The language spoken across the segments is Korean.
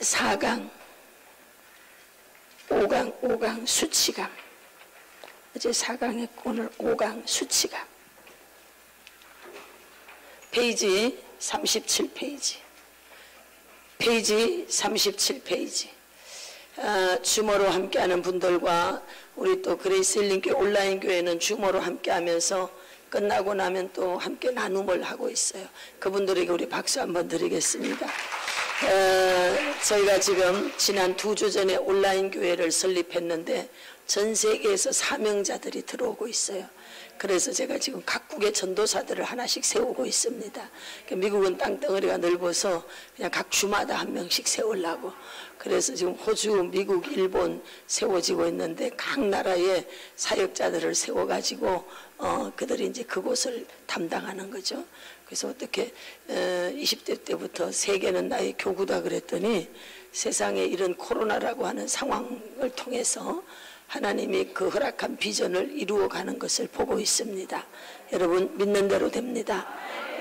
4강, 5강 수치감. 어제 4강 했고 오늘 5강 수치감. 페이지 37페이지. 페이지 37페이지. 주모로 함께하는 분들과 우리 또 그레이스 힐링교회 온라인 교회는 주모로 함께하면서 끝나고 나면 또 함께 나눔을 하고 있어요. 그분들에게 우리 박수 한번 드리겠습니다. 저희가 지금 지난 2주 전에 온라인 교회를 설립했는데 전 세계에서 사명자들이 들어오고 있어요. 그래서 제가 지금 각국의 전도사들을 하나씩 세우고 있습니다. 미국은 땅덩어리가 넓어서 그냥 각 주마다 한 명씩 세우려고. 그래서 지금 호주, 미국, 일본 세워지고 있는데 각 나라의 사역자들을 세워가지고 그들이 이제 그곳을 담당하는 거죠. 그래서 어떻게 20대 때부터 세계는 나의 교구다 그랬더니 세상에 이런 코로나라고 하는 상황을 통해서 하나님이 그 허락한 비전을 이루어가는 것을 보고 있습니다. 여러분 믿는 대로 됩니다.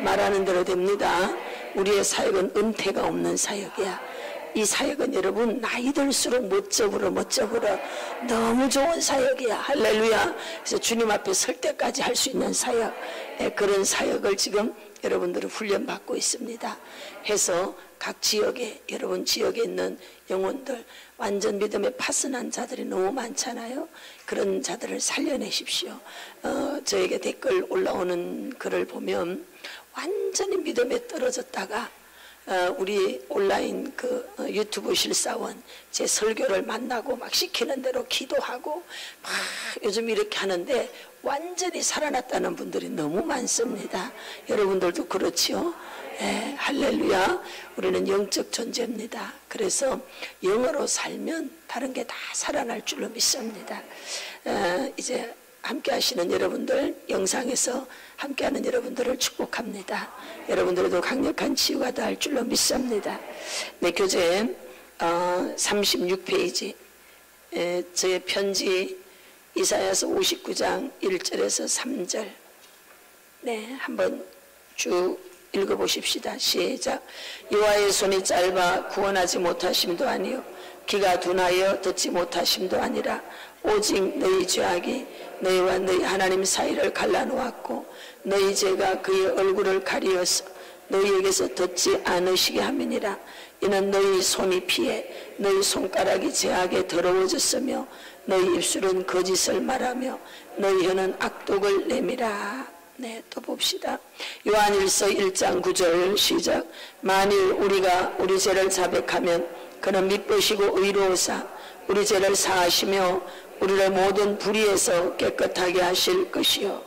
말하는 대로 됩니다. 우리의 사역은 은퇴가 없는 사역이야. 이 사역은 여러분 나이 들수록 멋져보러 너무 좋은 사역이야. 할렐루야. 그래서 주님 앞에 설 때까지 할 수 있는 사역, 그런 사역을 지금 여러분들은 훈련받고 있습니다. 해서 각 지역에, 여러분 지역에 있는 영혼들, 완전 믿음에 파선한 자들이 너무 많잖아요. 그런 자들을 살려내십시오. 저에게 댓글 올라오는 글을 보면 완전히 믿음에 떨어졌다가 우리 온라인 그 유튜브 실사원 제 설교를 만나고 막 시키는 대로 기도하고 막 요즘 이렇게 하는데 완전히 살아났다는 분들이 너무 많습니다. 여러분들도 그렇지요? 네, 할렐루야. 우리는 영적 존재입니다. 그래서 영으로 살면 다른 게 다 살아날 줄로 믿습니다. 이제 함께 하시는 여러분들, 영상에서 함께하는 여러분들을 축복합니다. 여러분들도 강력한 치유가 닿을 줄로 믿습니다. 내 교재 36페이지 저의 편지 이사야서 59장 1절에서 3절 네, 한번 쭉 읽어보십시다. 시작. 여호와의 손이 짧아 구원하지 못하심도 아니요 귀가 둔하여 듣지 못하심도 아니라 오직 너희 죄악이 너희와 너희 하나님 사이를 갈라놓았고 너희 죄가 그의 얼굴을 가리어서 너희에게서 듣지 않으시게 함이니라. 이는 너희 손이 피해 너희 손가락이 죄악에 더러워졌으며 너희 입술은 거짓을 말하며 너희 혀는 악독을 내밀어. 네, 또 봅시다. 요한일서 1장 9절 시작. 만일 우리가 우리 죄를 자백하면 그는 미쁘시고 의로우사 우리 죄를 사하시며 우리를 모든 불의에서 깨끗하게 하실 것이요.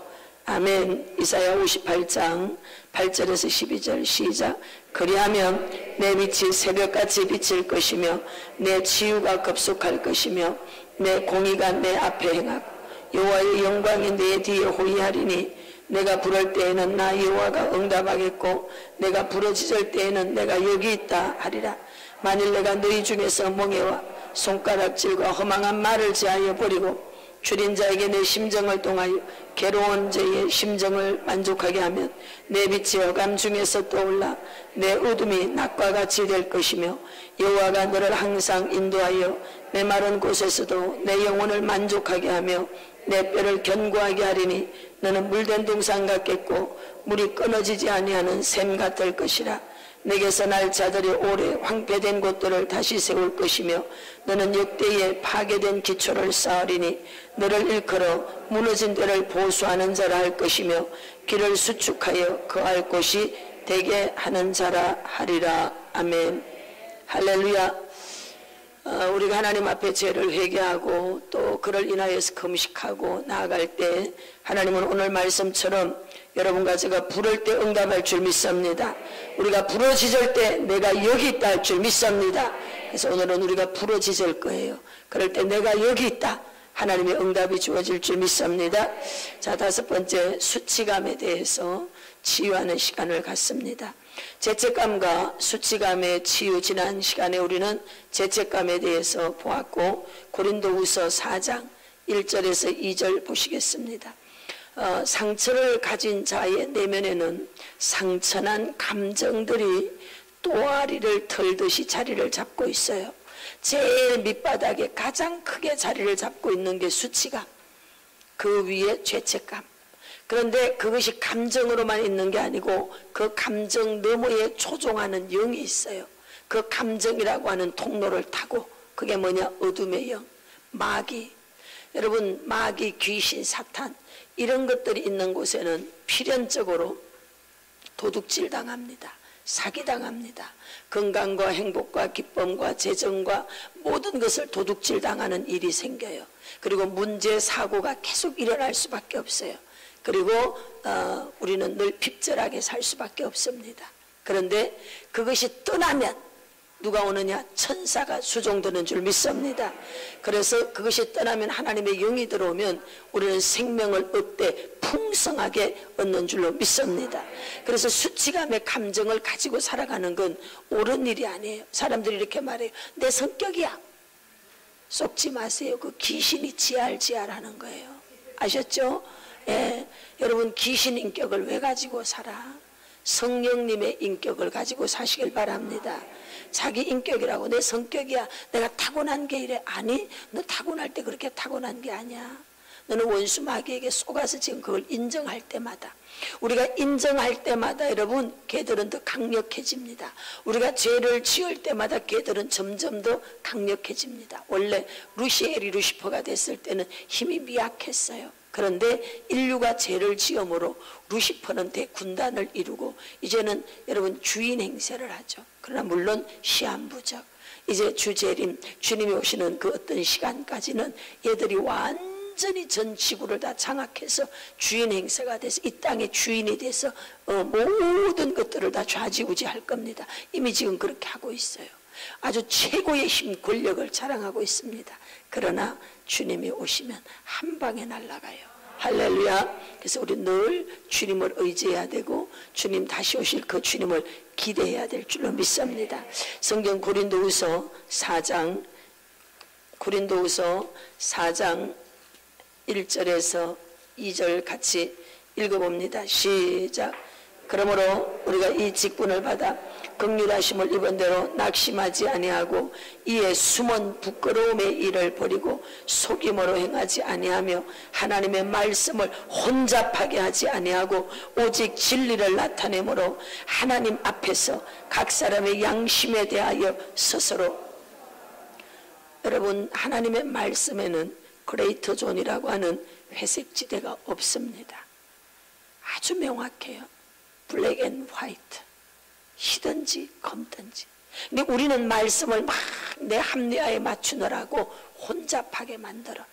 아멘. 이사야 58장 8절에서 12절 시작. 그리하면 내 빛이 새벽같이 비칠 것이며 내 치유가 급속할 것이며 내 공의가 내 앞에 행하고 여호와의 영광이 내 뒤에 호위하리니 내가 부를 때에는 나 여호와가 응답하겠고 내가 부르짖을 때에는 내가 여기 있다 하리라. 만일 내가 너희 중에서 멍에와 손가락질과 허망한 말을 제하여 버리고 줄인 자에게 내 심정을 통하여 괴로운 자의 심정을 만족하게 하면 내 빛이 어감 중에서 떠올라 내 어둠이 낮과 같이 될 것이며 여호와가 너를 항상 인도하여 내 마른 곳에서도 내 영혼을 만족하게 하며 내 뼈를 견고하게 하리니 너는 물된 동산 같겠고 물이 끊어지지 아니하는 샘 같을 것이라. 내게서 날 자들이 오래 황폐된 곳들을 다시 세울 것이며 너는 역대에 파괴된 기초를 쌓으리니 너를 일컬어 무너진 데를 보수하는 자라 할 것이며 길을 수축하여 거할 곳이 되게 하는 자라 하리라. 아멘. 할렐루야. 우리가 하나님 앞에 죄를 회개하고 또 그를 인하여서 금식하고 나아갈 때 하나님은 오늘 말씀처럼 여러분과 제가 부를 때 응답할 줄 믿습니다. 우리가 부르짖을 때 내가 여기 있다 할 줄 믿습니다. 그래서 오늘은 우리가 부르짖을 거예요. 그럴 때 내가 여기 있다. 하나님의 응답이 주어질 줄 믿습니다. 자, 5번째 수치감에 대해서 치유하는 시간을 갖습니다. 죄책감과 수치감의 치유. 지난 시간에 우리는 죄책감에 대해서 보았고 고린도후서 4장 1절에서 2절 보시겠습니다. 상처를 가진 자의 내면에는 상처난 감정들이 또아리를 털듯이 자리를 잡고 있어요. 제일 밑바닥에 가장 크게 자리를 잡고 있는 게 수치감, 그 위에 죄책감. 그런데 그것이 감정으로만 있는 게 아니고 그 감정 너머에 초종하는 영이 있어요. 그 감정이라고 하는 통로를 타고, 그게 뭐냐? 어둠의 영, 마귀. 여러분, 마귀, 귀신, 사탄 이런 것들이 있는 곳에는 필연적으로 도둑질 당합니다. 사기당합니다. 건강과 행복과 기쁨과 재정과 모든 것을 도둑질 당하는 일이 생겨요. 그리고 문제, 사고가 계속 일어날 수밖에 없어요. 그리고 우리는 늘 핍절하게 살 수밖에 없습니다. 그런데 그것이 떠나면 누가 오느냐? 천사가 수종드는 줄 믿습니다. 그래서 그것이 떠나면, 하나님의 영이 들어오면 우리는 생명을 얻되 풍성하게 얻는 줄로 믿습니다. 그래서 수치감의 감정을 가지고 살아가는 건 옳은 일이 아니에요. 사람들이 이렇게 말해요. 내 성격이야. 속지 마세요. 그 귀신이 지알지알하는 거예요. 아셨죠? 예, 여러분, 귀신 인격을 왜 가지고 살아? 성령님의 인격을 가지고 사시길 바랍니다. 자기 인격이라고, 내 성격이야, 내가 타고난 게 이래. 아니, 너 타고날 때 그렇게 타고난 게 아니야. 너는 원수 마귀에게 속아서 지금 그걸 인정할 때마다, 우리가 인정할 때마다 여러분, 걔들은 더 강력해집니다. 우리가 죄를 지을 때마다 걔들은 점점 더 강력해집니다. 원래 루시엘이 루시퍼가 됐을 때는 힘이 미약했어요. 그런데 인류가 죄를 지음으로 루시퍼는 대군단을 이루고 이제는 여러분 주인 행세를 하죠. 그러나 물론 시한부적, 이제 주재림, 주님이 오시는 그 어떤 시간까지는 얘들이 완전히 전 지구를 다 장악해서 주인 행세가 돼서 이 땅의 주인이 돼서 모든 것들을 다 좌지우지할 겁니다. 이미 지금 그렇게 하고 있어요. 아주 최고의 힘, 권력을 자랑하고 있습니다. 그러나 주님이 오시면 한 방에 날아가요. 할렐루야. 그래서 우리 늘 주님을 의지해야 되고 주님 다시 오실 그 주님을 기대해야 될 줄로 믿습니다. 성경 고린도후서 4장 1절에서 2절 같이 읽어봅니다. 시작. 그러므로 우리가 이 직분을 받아 긍휼하심을 입은 대로 낙심하지 아니하고 이에 숨은 부끄러움의 일을 버리고 속임으로 행하지 아니하며 하나님의 말씀을 혼잡하게 하지 아니하고 오직 진리를 나타내므로 하나님 앞에서 각 사람의 양심에 대하여 스스로, 여러분, 하나님의 말씀에는 그레이터 존이라고 하는 회색지대가 없습니다. 아주 명확해요. 블랙 앤 화이트, 희든지 검든지. 근데 우리는 말씀을 막 내 합리화에 맞추느라고 혼잡하게 만들어.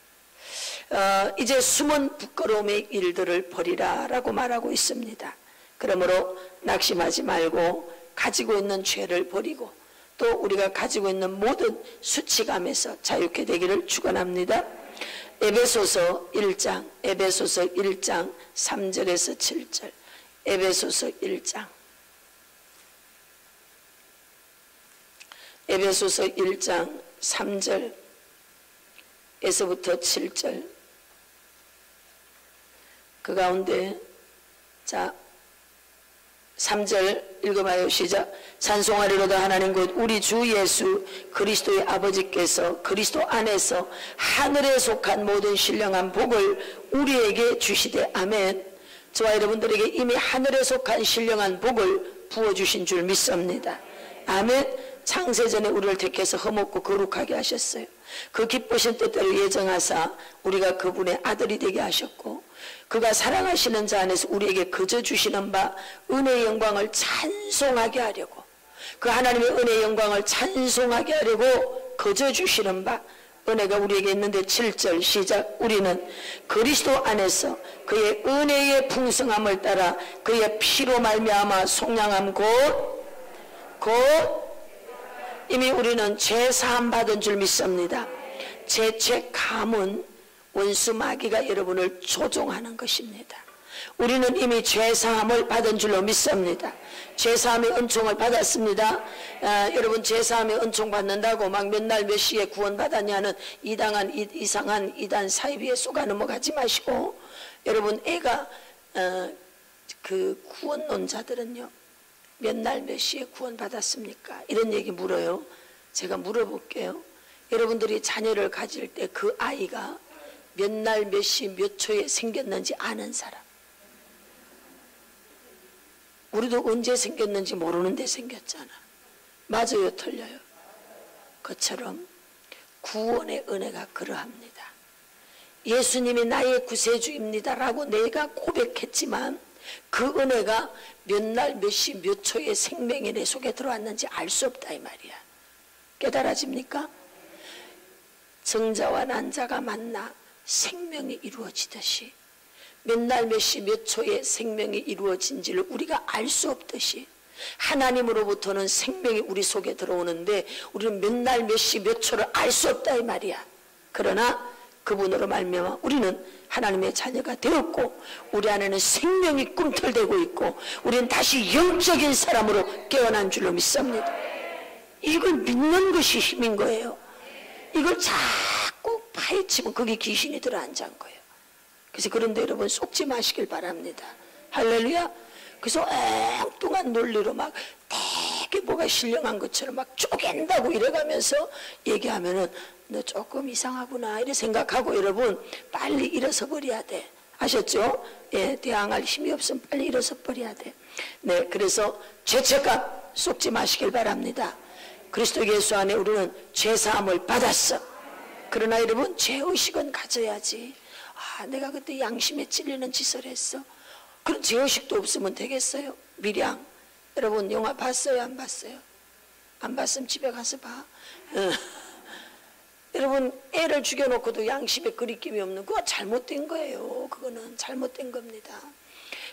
이제 숨은 부끄러움의 일들을 버리라 라고 말하고 있습니다. 그러므로 낙심하지 말고 가지고 있는 죄를 버리고 또 우리가 가지고 있는 모든 수치감에서 자유케 되기를 축원합니다. 에베소서 1장 3절에서 7절. 에베소서 1장 3절에서부터 7절. 그 가운데 자 3절 읽어봐요. 시작. 찬송하리로다 하나님 곧 우리 주 예수 그리스도의 아버지께서 그리스도 안에서 하늘에 속한 모든 신령한 복을 우리에게 주시되. 아멘. 저와 여러분들에게 이미 하늘에 속한 신령한 복을 부어주신 줄 믿습니다. 아멘. 창세전에 우리를 택해서 흠없고 거룩하게 하셨어요. 그 기쁘신 뜻대로 예정하사 우리가 그분의 아들이 되게 하셨고 그가 사랑하시는 자 안에서 우리에게 거저 주시는 바 은혜의 영광을 찬송하게 하려고, 그 하나님의 은혜의 영광을 찬송하게 하려고 거저 주시는 바 은혜가 우리에게 있는데. 7절 시작. 우리는 그리스도 안에서 그의 은혜의 풍성함을 따라 그의 피로 말미암아 속량함 곧 이미 우리는 죄사함 받은 줄 믿습니다. 죄책감은 원수 마귀가 여러분을 조종하는 것입니다. 우리는 이미 죄사함을 받은 줄로 믿습니다. 죄사함의 은총을 받았습니다. 여러분, 죄사함의 은총 받는다고 막 몇 날 몇 시에 구원 받았냐는 이상한 이단 사이비에 속아 넘어가지 마시고, 여러분, 애가 그 구원론자들은요 몇 날 몇 시에 구원받았습니까? 이런 얘기 물어요. 제가 물어볼게요. 여러분들이 자녀를 가질 때 그 아이가 몇 날 몇 시 몇 초에 생겼는지 아는 사람. 우리도 언제 생겼는지 모르는데 생겼잖아. 맞아요, 틀려요? 그처럼 구원의 은혜가 그러합니다. 예수님이 나의 구세주입니다 라고 내가 고백했지만 그 은혜가 몇 날 몇 시 몇 초에 생명이 내 속에 들어왔는지 알 수 없다 이 말이야. 깨달아집니까? 정자와 난자가 만나 생명이 이루어지듯이 몇 날 몇 시 몇 초에 생명이 이루어진지를 우리가 알 수 없듯이 하나님으로부터는 생명이 우리 속에 들어오는데 우리는 몇 날 몇 시 몇 초를 알 수 없다 이 말이야. 그러나 그분으로 말미암아 우리는 하나님의 자녀가 되었고 우리 안에는 생명이 꿈틀대고 있고 우리는 다시 영적인 사람으로 깨어난 줄로 믿습니다. 이걸 믿는 것이 힘인 거예요. 이걸 자꾸 파헤치면 거기 귀신이 들어앉은 거예요. 그래서 그런데 여러분 속지 마시길 바랍니다. 할렐루야. 그래서 엉뚱한 논리로 막 되게 뭐가 신령한 것처럼 막 쪼갠다고 이래가면서 얘기하면은 너 조금 이상하구나 이래 생각하고 여러분 빨리 일어서 버려야 돼. 아셨죠? 예, 대항할 힘이 없으면 빨리 일어서 버려야 돼. 네, 그래서 죄책감 쏟지 마시길 바랍니다. 그리스도 예수 안에 우리는 죄사함을 받았어. 그러나 여러분 죄의식은 가져야지. 아, 내가 그때 양심에 찔리는 짓을 했어. 그런 죄의식도 없으면 되겠어요? 밀양 여러분 영화 봤어요? 안 봤어요? 안 봤으면 집에 가서 봐. 여러분 애를 죽여놓고도 양심에 거리낌이 없는 그거 잘못된 거예요. 그거는 잘못된 겁니다.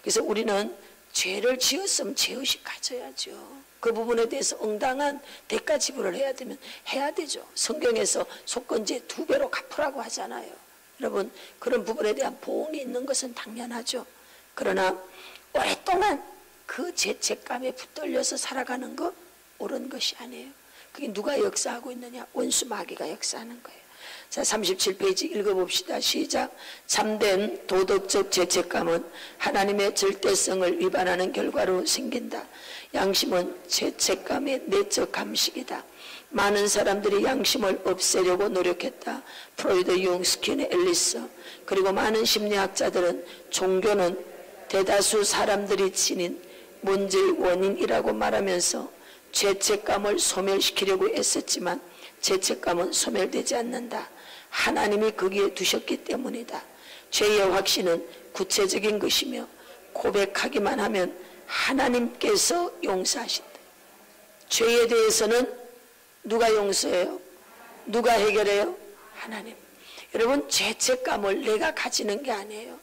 그래서 우리는 죄를 지었으면 죄의식 가져야죠. 그 부분에 대해서 응당한 대가 지불을 해야 되면 해야 되죠. 성경에서 속건제 2배로 갚으라고 하잖아요. 여러분 그런 부분에 대한 보응이 있는 것은 당연하죠. 그러나 오랫동안 그 죄책감에 붙들려서 살아가는 거 옳은 것이 아니에요. 그게 누가 역사하고 있느냐? 원수 마귀가 역사하는 거예요. 자, 37페이지 읽어봅시다. 시작. 참된 도덕적 죄책감은 하나님의 절대성을 위반하는 결과로 생긴다. 양심은 죄책감의 내적 감식이다. 많은 사람들이 양심을 없애려고 노력했다. 프로이드, 융, 스키너, 앨리스 그리고 많은 심리학자들은 종교는 대다수 사람들이 지닌 문제의 원인이라고 말하면서 죄책감을 소멸시키려고 애썼지만 죄책감은 소멸되지 않는다. 하나님이 거기에 두셨기 때문이다. 죄의 확신은 구체적인 것이며 고백하기만 하면 하나님께서 용서하신다. 죄에 대해서는 누가 용서해요? 누가 해결해요? 하나님. 여러분 죄책감을 내가 가지는 게 아니에요.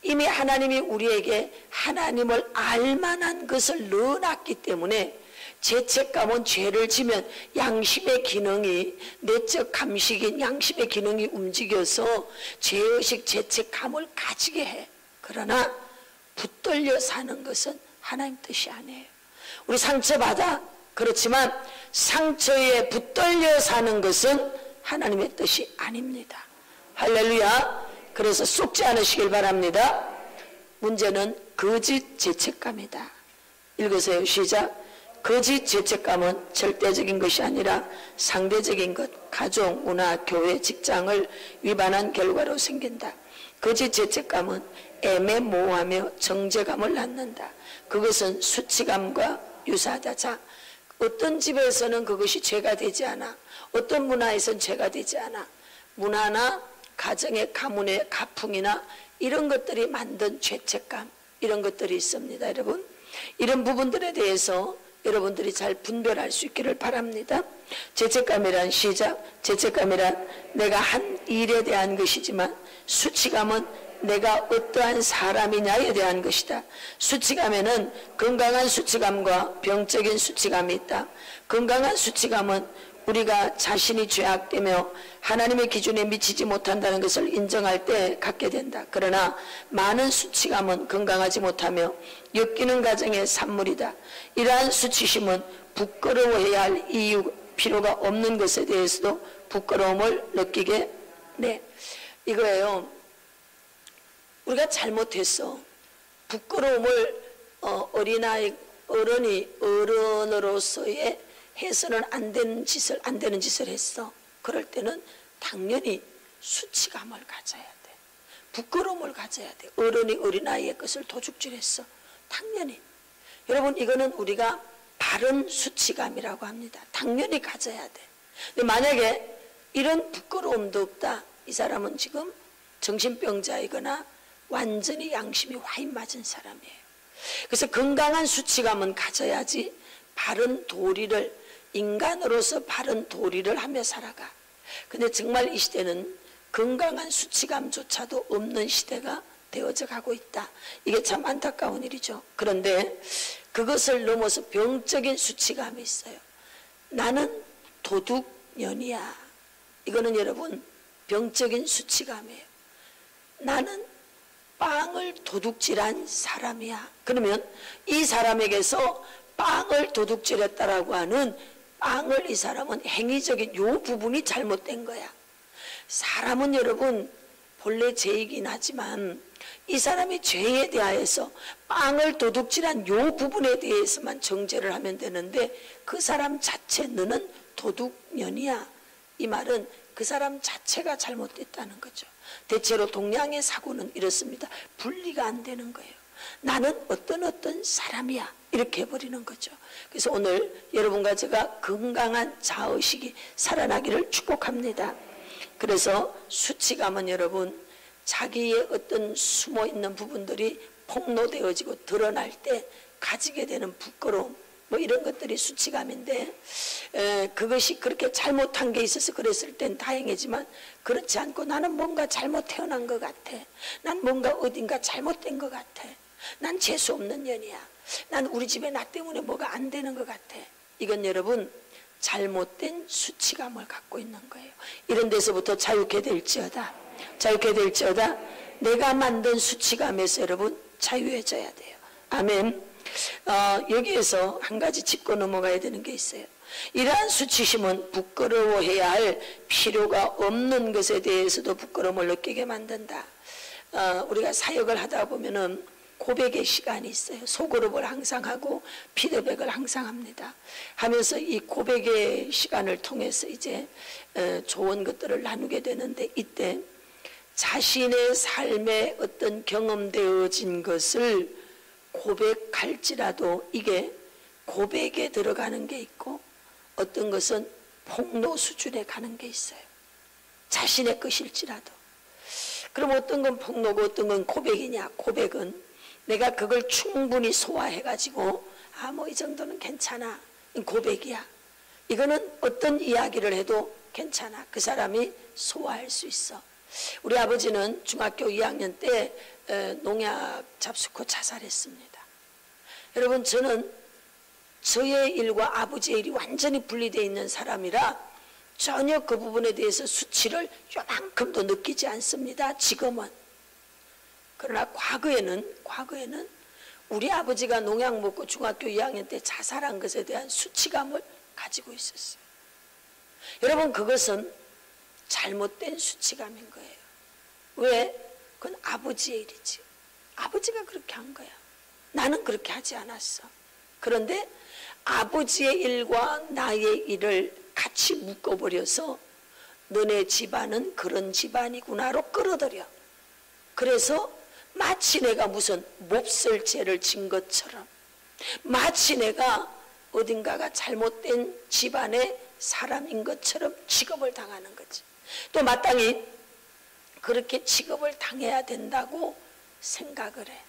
이미 하나님이 우리에게 하나님을 알만한 것을 넣어놨기 때문에 죄책감은 죄를 지면 양심의 기능이 내적 감식인 양심의 기능이 움직여서 죄의식 죄책감을 가지게 해. 그러나 붙들려 사는 것은 하나님 뜻이 아니에요. 우리 상처받아. 그렇지만 상처에 붙들려 사는 것은 하나님의 뜻이 아닙니다. 할렐루야. 그래서 쏟지 않으시길 바랍니다. 문제는 거짓 죄책감이다. 읽으세요. 시작. 거짓 죄책감은 절대적인 것이 아니라 상대적인 것, 가족, 문화, 교회, 직장을 위반한 결과로 생긴다. 거짓 죄책감은 애매모호하며 정죄감을 낳는다. 그것은 수치감과 유사하다. 자, 어떤 집에서는 그것이 죄가 되지 않아. 어떤 문화에서는 죄가 되지 않아. 문화나 가정의 가문의 가풍이나 이런 것들이 만든 죄책감, 이런 것들이 있습니다. 여러분, 이런 부분들에 대해서 여러분들이 잘 분별할 수 있기를 바랍니다. 죄책감이란 시작. 죄책감이란 내가 한 일에 대한 것이지만 수치감은 내가 어떠한 사람이냐에 대한 것이다. 수치감에는 건강한 수치감과 병적인 수치감이 있다. 건강한 수치감은 우리가 자신이 죄악되며 하나님의 기준에 미치지 못한다는 것을 인정할 때 갖게 된다. 그러나 많은 수치감은 건강하지 못하며 엮이는 가정의 산물이다. 이러한 수치심은 부끄러워해야 할 이유, 필요가 없는 것에 대해서도 부끄러움을 느끼게 네, 이거예요. 우리가 잘못했어. 부끄러움을 어린아이 어른이 어른으로서의 해서는 안 되는 짓을 했어. 그럴 때는 당연히 수치감을 가져야 돼. 부끄러움을 가져야 돼. 어른이 어린아이의 것을 도둑질했어. 당연히. 여러분, 이거는 우리가 바른 수치감이라고 합니다. 당연히 가져야 돼. 근데 만약에 이런 부끄러움도 없다, 이 사람은 지금 정신병자이거나 완전히 양심이 화인 맞은 사람이에요. 그래서 건강한 수치감은 가져야지 바른 도리를, 인간으로서 바른 도리를 하며 살아가. 근데 정말 이 시대는 건강한 수치감조차도 없는 시대가 되어져 가고 있다. 이게 참 안타까운 일이죠. 그런데 그것을 넘어서 병적인 수치감이 있어요. 나는 도둑년이야. 이거는 여러분 병적인 수치감이에요. 나는 빵을 도둑질한 사람이야. 그러면 이 사람에게서 빵을 도둑질했다라고 하는 빵을, 이 사람은 행위적인 요 부분이 잘못된 거야. 사람은 여러분 본래 죄이긴 하지만 이 사람이 죄에 대하여서 빵을 도둑질한 요 부분에 대해서만 정죄를 하면 되는데, 그 사람 자체 너는 도둑년이야, 이 말은 그 사람 자체가 잘못됐다는 거죠. 대체로 동양의 사고는 이렇습니다. 분리가 안 되는 거예요. 나는 어떤 사람이야, 이렇게 해버리는 거죠. 그래서 오늘 여러분과 제가 건강한 자의식이 살아나기를 축복합니다. 그래서 수치감은 여러분 자기의 어떤 숨어있는 부분들이 폭로되어지고 드러날 때 가지게 되는 부끄러움, 뭐 이런 것들이 수치감인데, 그것이 그렇게 잘못한 게 있어서 그랬을 땐 다행이지만, 그렇지 않고 나는 뭔가 잘못 태어난 것 같아, 난 뭔가 어딘가 잘못된 것 같아, 난 재수 없는 년이야, 난 우리 집에 나 때문에 뭐가 안 되는 것 같아, 이건 여러분 잘못된 수치감을 갖고 있는 거예요. 이런 데서부터 자유케 될지어다. 자유케 될지어다. 내가 만든 수치감에서 여러분 자유해져야 돼요. 아멘. 여기에서 한 가지 짚고 넘어가야 되는 게 있어요. 이러한 수치심은 부끄러워해야 할 필요가 없는 것에 대해서도 부끄러움을 느끼게 만든다. 우리가 사역을 하다 보면은 고백의 시간이 있어요. 소그룹을 항상 하고 피드백을 항상 합니다. 하면서 이 고백의 시간을 통해서 이제 좋은 것들을 나누게 되는데, 이때 자신의 삶에 어떤 경험되어진 것을 고백할지라도 이게 고백에 들어가는 게 있고, 어떤 것은 폭로 수준에 가는 게 있어요. 자신의 것일지라도. 그럼 어떤 건 폭로고 어떤 건 고백이냐? 고백은 내가 그걸 충분히 소화해가지고 뭐 이 정도는 괜찮아, 고백이야. 이거는 어떤 이야기를 해도 괜찮아, 그 사람이 소화할 수 있어. 우리 아버지는 중학교 2학년 때 농약 잡수고 자살했습니다. 여러분, 저는 저의 일과 아버지의 일이 완전히 분리되어 있는 사람이라 전혀 그 부분에 대해서 수치를 요만큼도 느끼지 않습니다, 지금은. 그러나 과거에는 우리 아버지가 농약 먹고 중학교 2학년 때 자살한 것에 대한 수치감을 가지고 있었어요. 여러분, 그것은 잘못된 수치감인 거예요. 왜? 그건 아버지의 일이지. 아버지가 그렇게 한 거야. 나는 그렇게 하지 않았어. 그런데 아버지의 일과 나의 일을 같이 묶어버려서 너네 집안은 그런 집안이구나로 끌어들여. 그래서 마치 내가 무슨 몹쓸 죄를 진 것처럼, 마치 내가 어딘가가 잘못된 집안의 사람인 것처럼 취급을 당하는 거지. 또 마땅히 그렇게 취급을 당해야 된다고 생각을 해.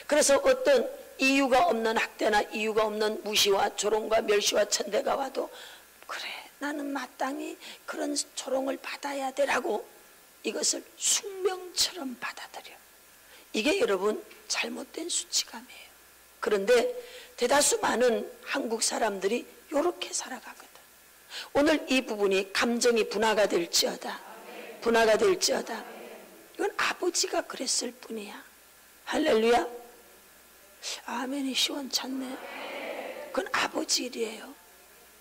그래서 어떤 이유가 없는 학대나 이유가 없는 무시와 조롱과 멸시와 천대가 와도, 그래, 나는 마땅히 그런 조롱을 받아야 되라고 이것을 숙명처럼 받아들여. 이게 여러분 잘못된 수치감이에요. 그런데 대다수 많은 한국 사람들이 이렇게 살아가거든. 오늘 이 부분이 감정이 분화가 될지어다. 분화가 될지어다. 이건 아버지가 그랬을 뿐이야. 할렐루야. 아멘이 시원찮네. 그건 아버지 일이에요.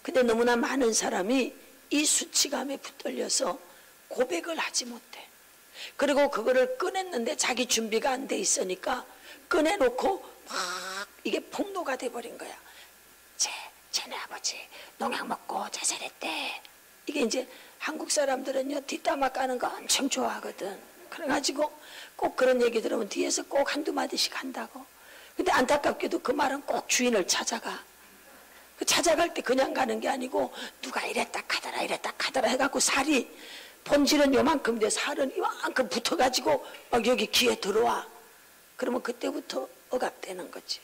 근데 너무나 많은 사람이 이 수치감에 붙들려서 고백을 하지 못해. 그리고 그거를 꺼냈는데 자기 준비가 안 돼 있으니까 꺼내놓고 막 이게 폭로가 돼버린 거야. 쟤네 아버지 농약 먹고 자살했대. 이게 이제 한국 사람들은요 뒷담화 까는 거 엄청 좋아하거든. 그래가지고 꼭 그런 얘기 들으면 뒤에서 꼭 한두 마디씩 한다고. 근데 안타깝게도 그 말은 꼭 주인을 찾아가. 그 찾아갈 때 그냥 가는 게 아니고 누가 이랬다 카더라 이랬다 카더라 해갖고 살이 본질은 요만큼인데 살은 이만큼 붙어가지고 막 여기 귀에 들어와. 그러면 그때부터 억압되는 거지.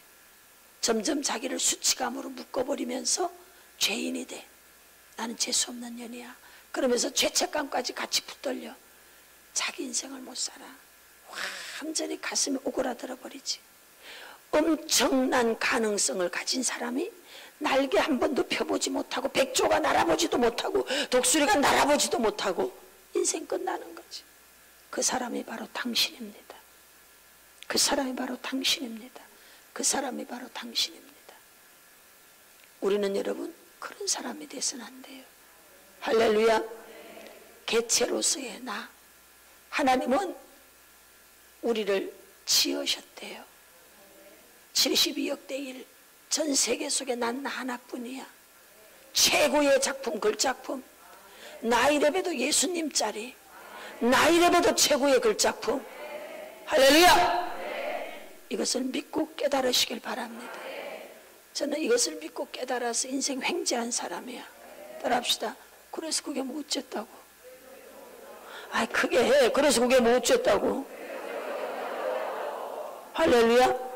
점점 자기를 수치감으로 묶어버리면서 죄인이 돼. 나는 재수없는 년이야. 그러면서 죄책감까지 같이 붙들려. 자기 인생을 못 살아. 완전히 가슴이 오그라들어 버리지. 엄청난 가능성을 가진 사람이 날개 한 번도 펴보지 못하고 백조가 날아보지도 못하고 독수리가 날아보지도 못하고 인생 끝나는 거지. 그 사람이 바로 당신입니다. 그 사람이 바로 당신입니다. 그 사람이 바로 당신입니다. 우리는 여러분 그런 사람이 돼서는 안 돼요. 할렐루야. 개체로서의 나. 하나님은 우리를 지으셨대요. 72억 대 1. 전 세계 속에 난 나 하나뿐이야. 최고의 작품, 글작품. 나 이래봬도 예수님짜리. 나 이래봬도 최고의 글작품. 할렐루야. 이것을 믿고 깨달으시길 바랍니다. 저는 이것을 믿고 깨달아서 인생 횡재한 사람이야. 따라합시다. 그래서 그게 뭐 어쨌다고. 아이 그게 해. 그래서 그게 뭐 어쨌다고. 할렐루야.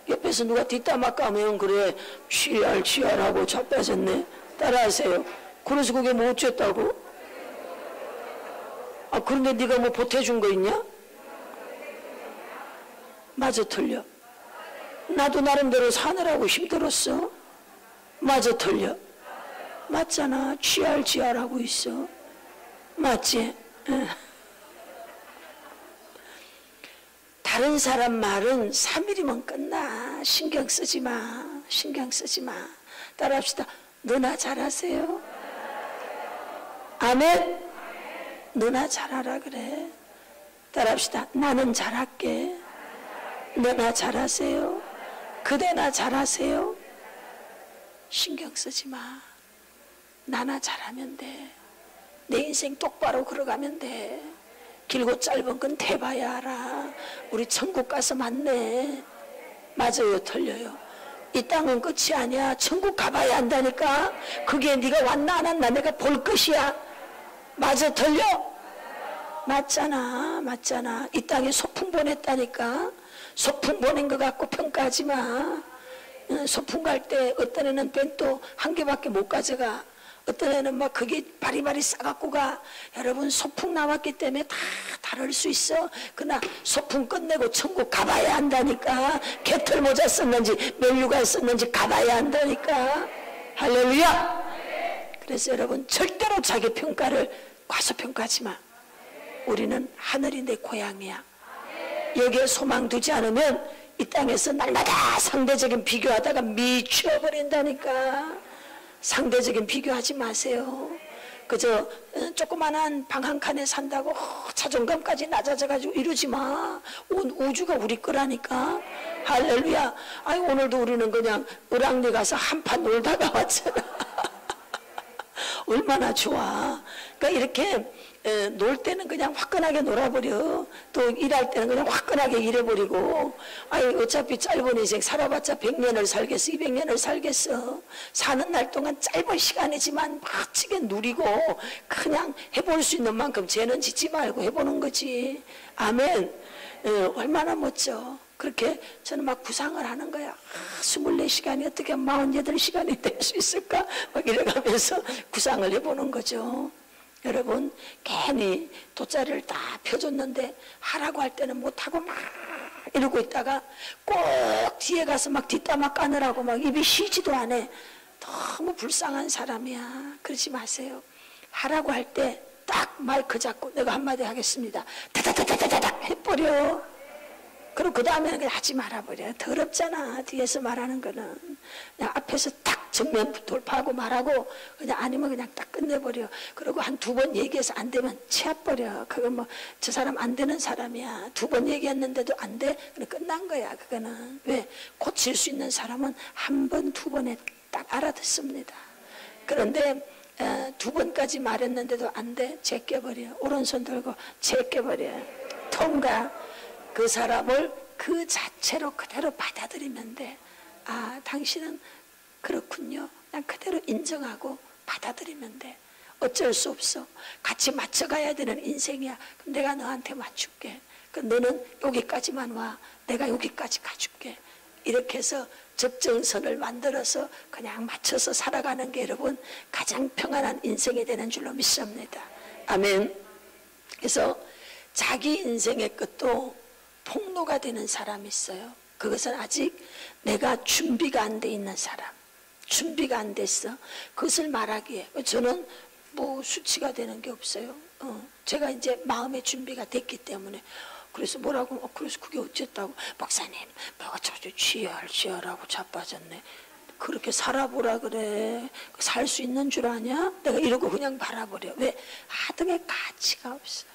옆에서 누가 뒷담화 까면 그래 취할하고 자빠졌네. 따라하세요. 그래서 그게 뭐 어쨌다고. 아 그런데 네가 뭐 보태준 거 있냐? 맞아 틀려. 나도 나름대로 사느라고 힘들었어. 맞아 틀려. 맞잖아. 취할하고 있어. 맞지? 다른 사람 말은 3일이면 끝나. 신경 쓰지 마. 신경 쓰지 마. 따라합시다. 너나 잘하세요. 아멘. 너나 잘하라 그래. 따라합시다. 나는 잘할게. 너나 잘하세요. 그대나 잘하세요. 신경 쓰지 마. 나나 잘하면 돼. 내 인생 똑바로 걸어가면 돼. 길고 짧은 건 대봐야 알아. 우리 천국 가서 만네. 맞아요 틀려요. 이 땅은 끝이 아니야. 천국 가봐야 한다니까. 그게 네가 왔나 안 왔나 내가 볼 것이야. 맞아 틀려? 맞잖아. 맞잖아. 이 땅에 소풍 보냈다니까. 소풍 보낸 것 갖고 평가하지 마. 소풍 갈 때 어떤 애는 벤또 한 개밖에 못 가져가. 어떤 애는 막 그게 바리바리 싸갖고 가. 여러분 소풍 나왔기 때문에 다 다를 수 있어. 그러나 소풍 끝내고 천국 가봐야 한다니까. 개털 모자 썼는지 멜류가 썼는지 가봐야 한다니까. 할렐루야. 그래서 여러분 절대로 자기 평가를 과소평가하지 마. 우리는 하늘이 내 고향이야. 여기에 소망 두지 않으면 이 땅에서 날마다 상대적인 비교하다가 미쳐버린다니까. 상대적인 비교하지 마세요. 그저 조그만한 방 한 칸에 산다고 자존감까지 낮아져가지고 이러지 마. 온 우주가 우리 거라니까. 할렐루야. 아니 오늘도 우리는 그냥 을왕리 가서 한판 놀다가 왔잖아. 얼마나 좋아. 그러니까 이렇게 놀 때는 그냥 화끈하게 놀아버려. 또 일할 때는 그냥 화끈하게 일해버리고. 아이 어차피 짧은 인생 살아봤자 100년을 살겠어 200년을 살겠어. 사는 날 동안 짧은 시간이지만 멋지게 누리고 그냥 해볼 수 있는 만큼 죄는 짓지 말고 해보는 거지. 아멘. 얼마나 멋져. 그렇게 저는 막 구상을 하는 거야. 24시간이 어떻게 48시간이 될 수 있을까? 막 이래가면서 구상을 해보는 거죠. 여러분 괜히 돗자리를 다 펴줬는데 하라고 할 때는 못하고 막 이러고 있다가 꼭 뒤에 가서 막 뒷담화 까느라고 막 입이 쉬지도 않아. 너무 불쌍한 사람이야. 그러지 마세요. 하라고 할 때 딱 마이크 잡고 내가 한마디 하겠습니다. 다다다다다닥 해버려. 그럼 그 다음에는 그냥 하지 말아버려. 더럽잖아. 뒤에서 말하는 거는. 그냥 앞에서 딱 정면 돌파하고 말하고 그냥 아니면 그냥 딱 끝내버려. 그리고 한 두 번 얘기해서 안 되면 치아버려. 그건 뭐 저 사람 안 되는 사람이야. 두 번 얘기했는데도 안 돼? 그럼 끝난 거야. 그거는. 왜? 고쳐 고칠 수 있는 사람은 한 번, 두 번에 딱 알아듣습니다. 그런데 두 번까지 말했는데도 안 돼, 제껴버려. 오른손 들고 제껴버려. 통과. 그 사람을 그 자체로 그대로 받아들이면 돼. 아, 당신은 그렇군요. 난 그대로 인정하고 받아들이면 돼. 어쩔 수 없어. 같이 맞춰가야 되는 인생이야. 그럼 내가 너한테 맞출게. 그럼 너는 여기까지만 와. 내가 여기까지 가줄게. 이렇게 해서 적정선을 만들어서 그냥 맞춰서 살아가는 게 여러분 가장 평안한 인생이 되는 줄로 믿습니다. 아멘. 그래서 자기 인생의 끝도 폭로가 되는 사람이 있어요. 그것은 아직 내가 준비가 안 돼 있는 사람, 준비가 안 됐어. 그것을 말하기에 저는 뭐 수치가 되는 게 없어요. 제가 이제 마음의 준비가 됐기 때문에. 그래서 뭐라고, 그래서 그게 어쨌다고, 박사님 뭐가 저저 취하라고 자빠졌네. 그렇게 살아보라 그래. 살 수 있는 줄 아냐? 내가 이러고 그냥 말아버려. 왜? 하등의 가치가 없어.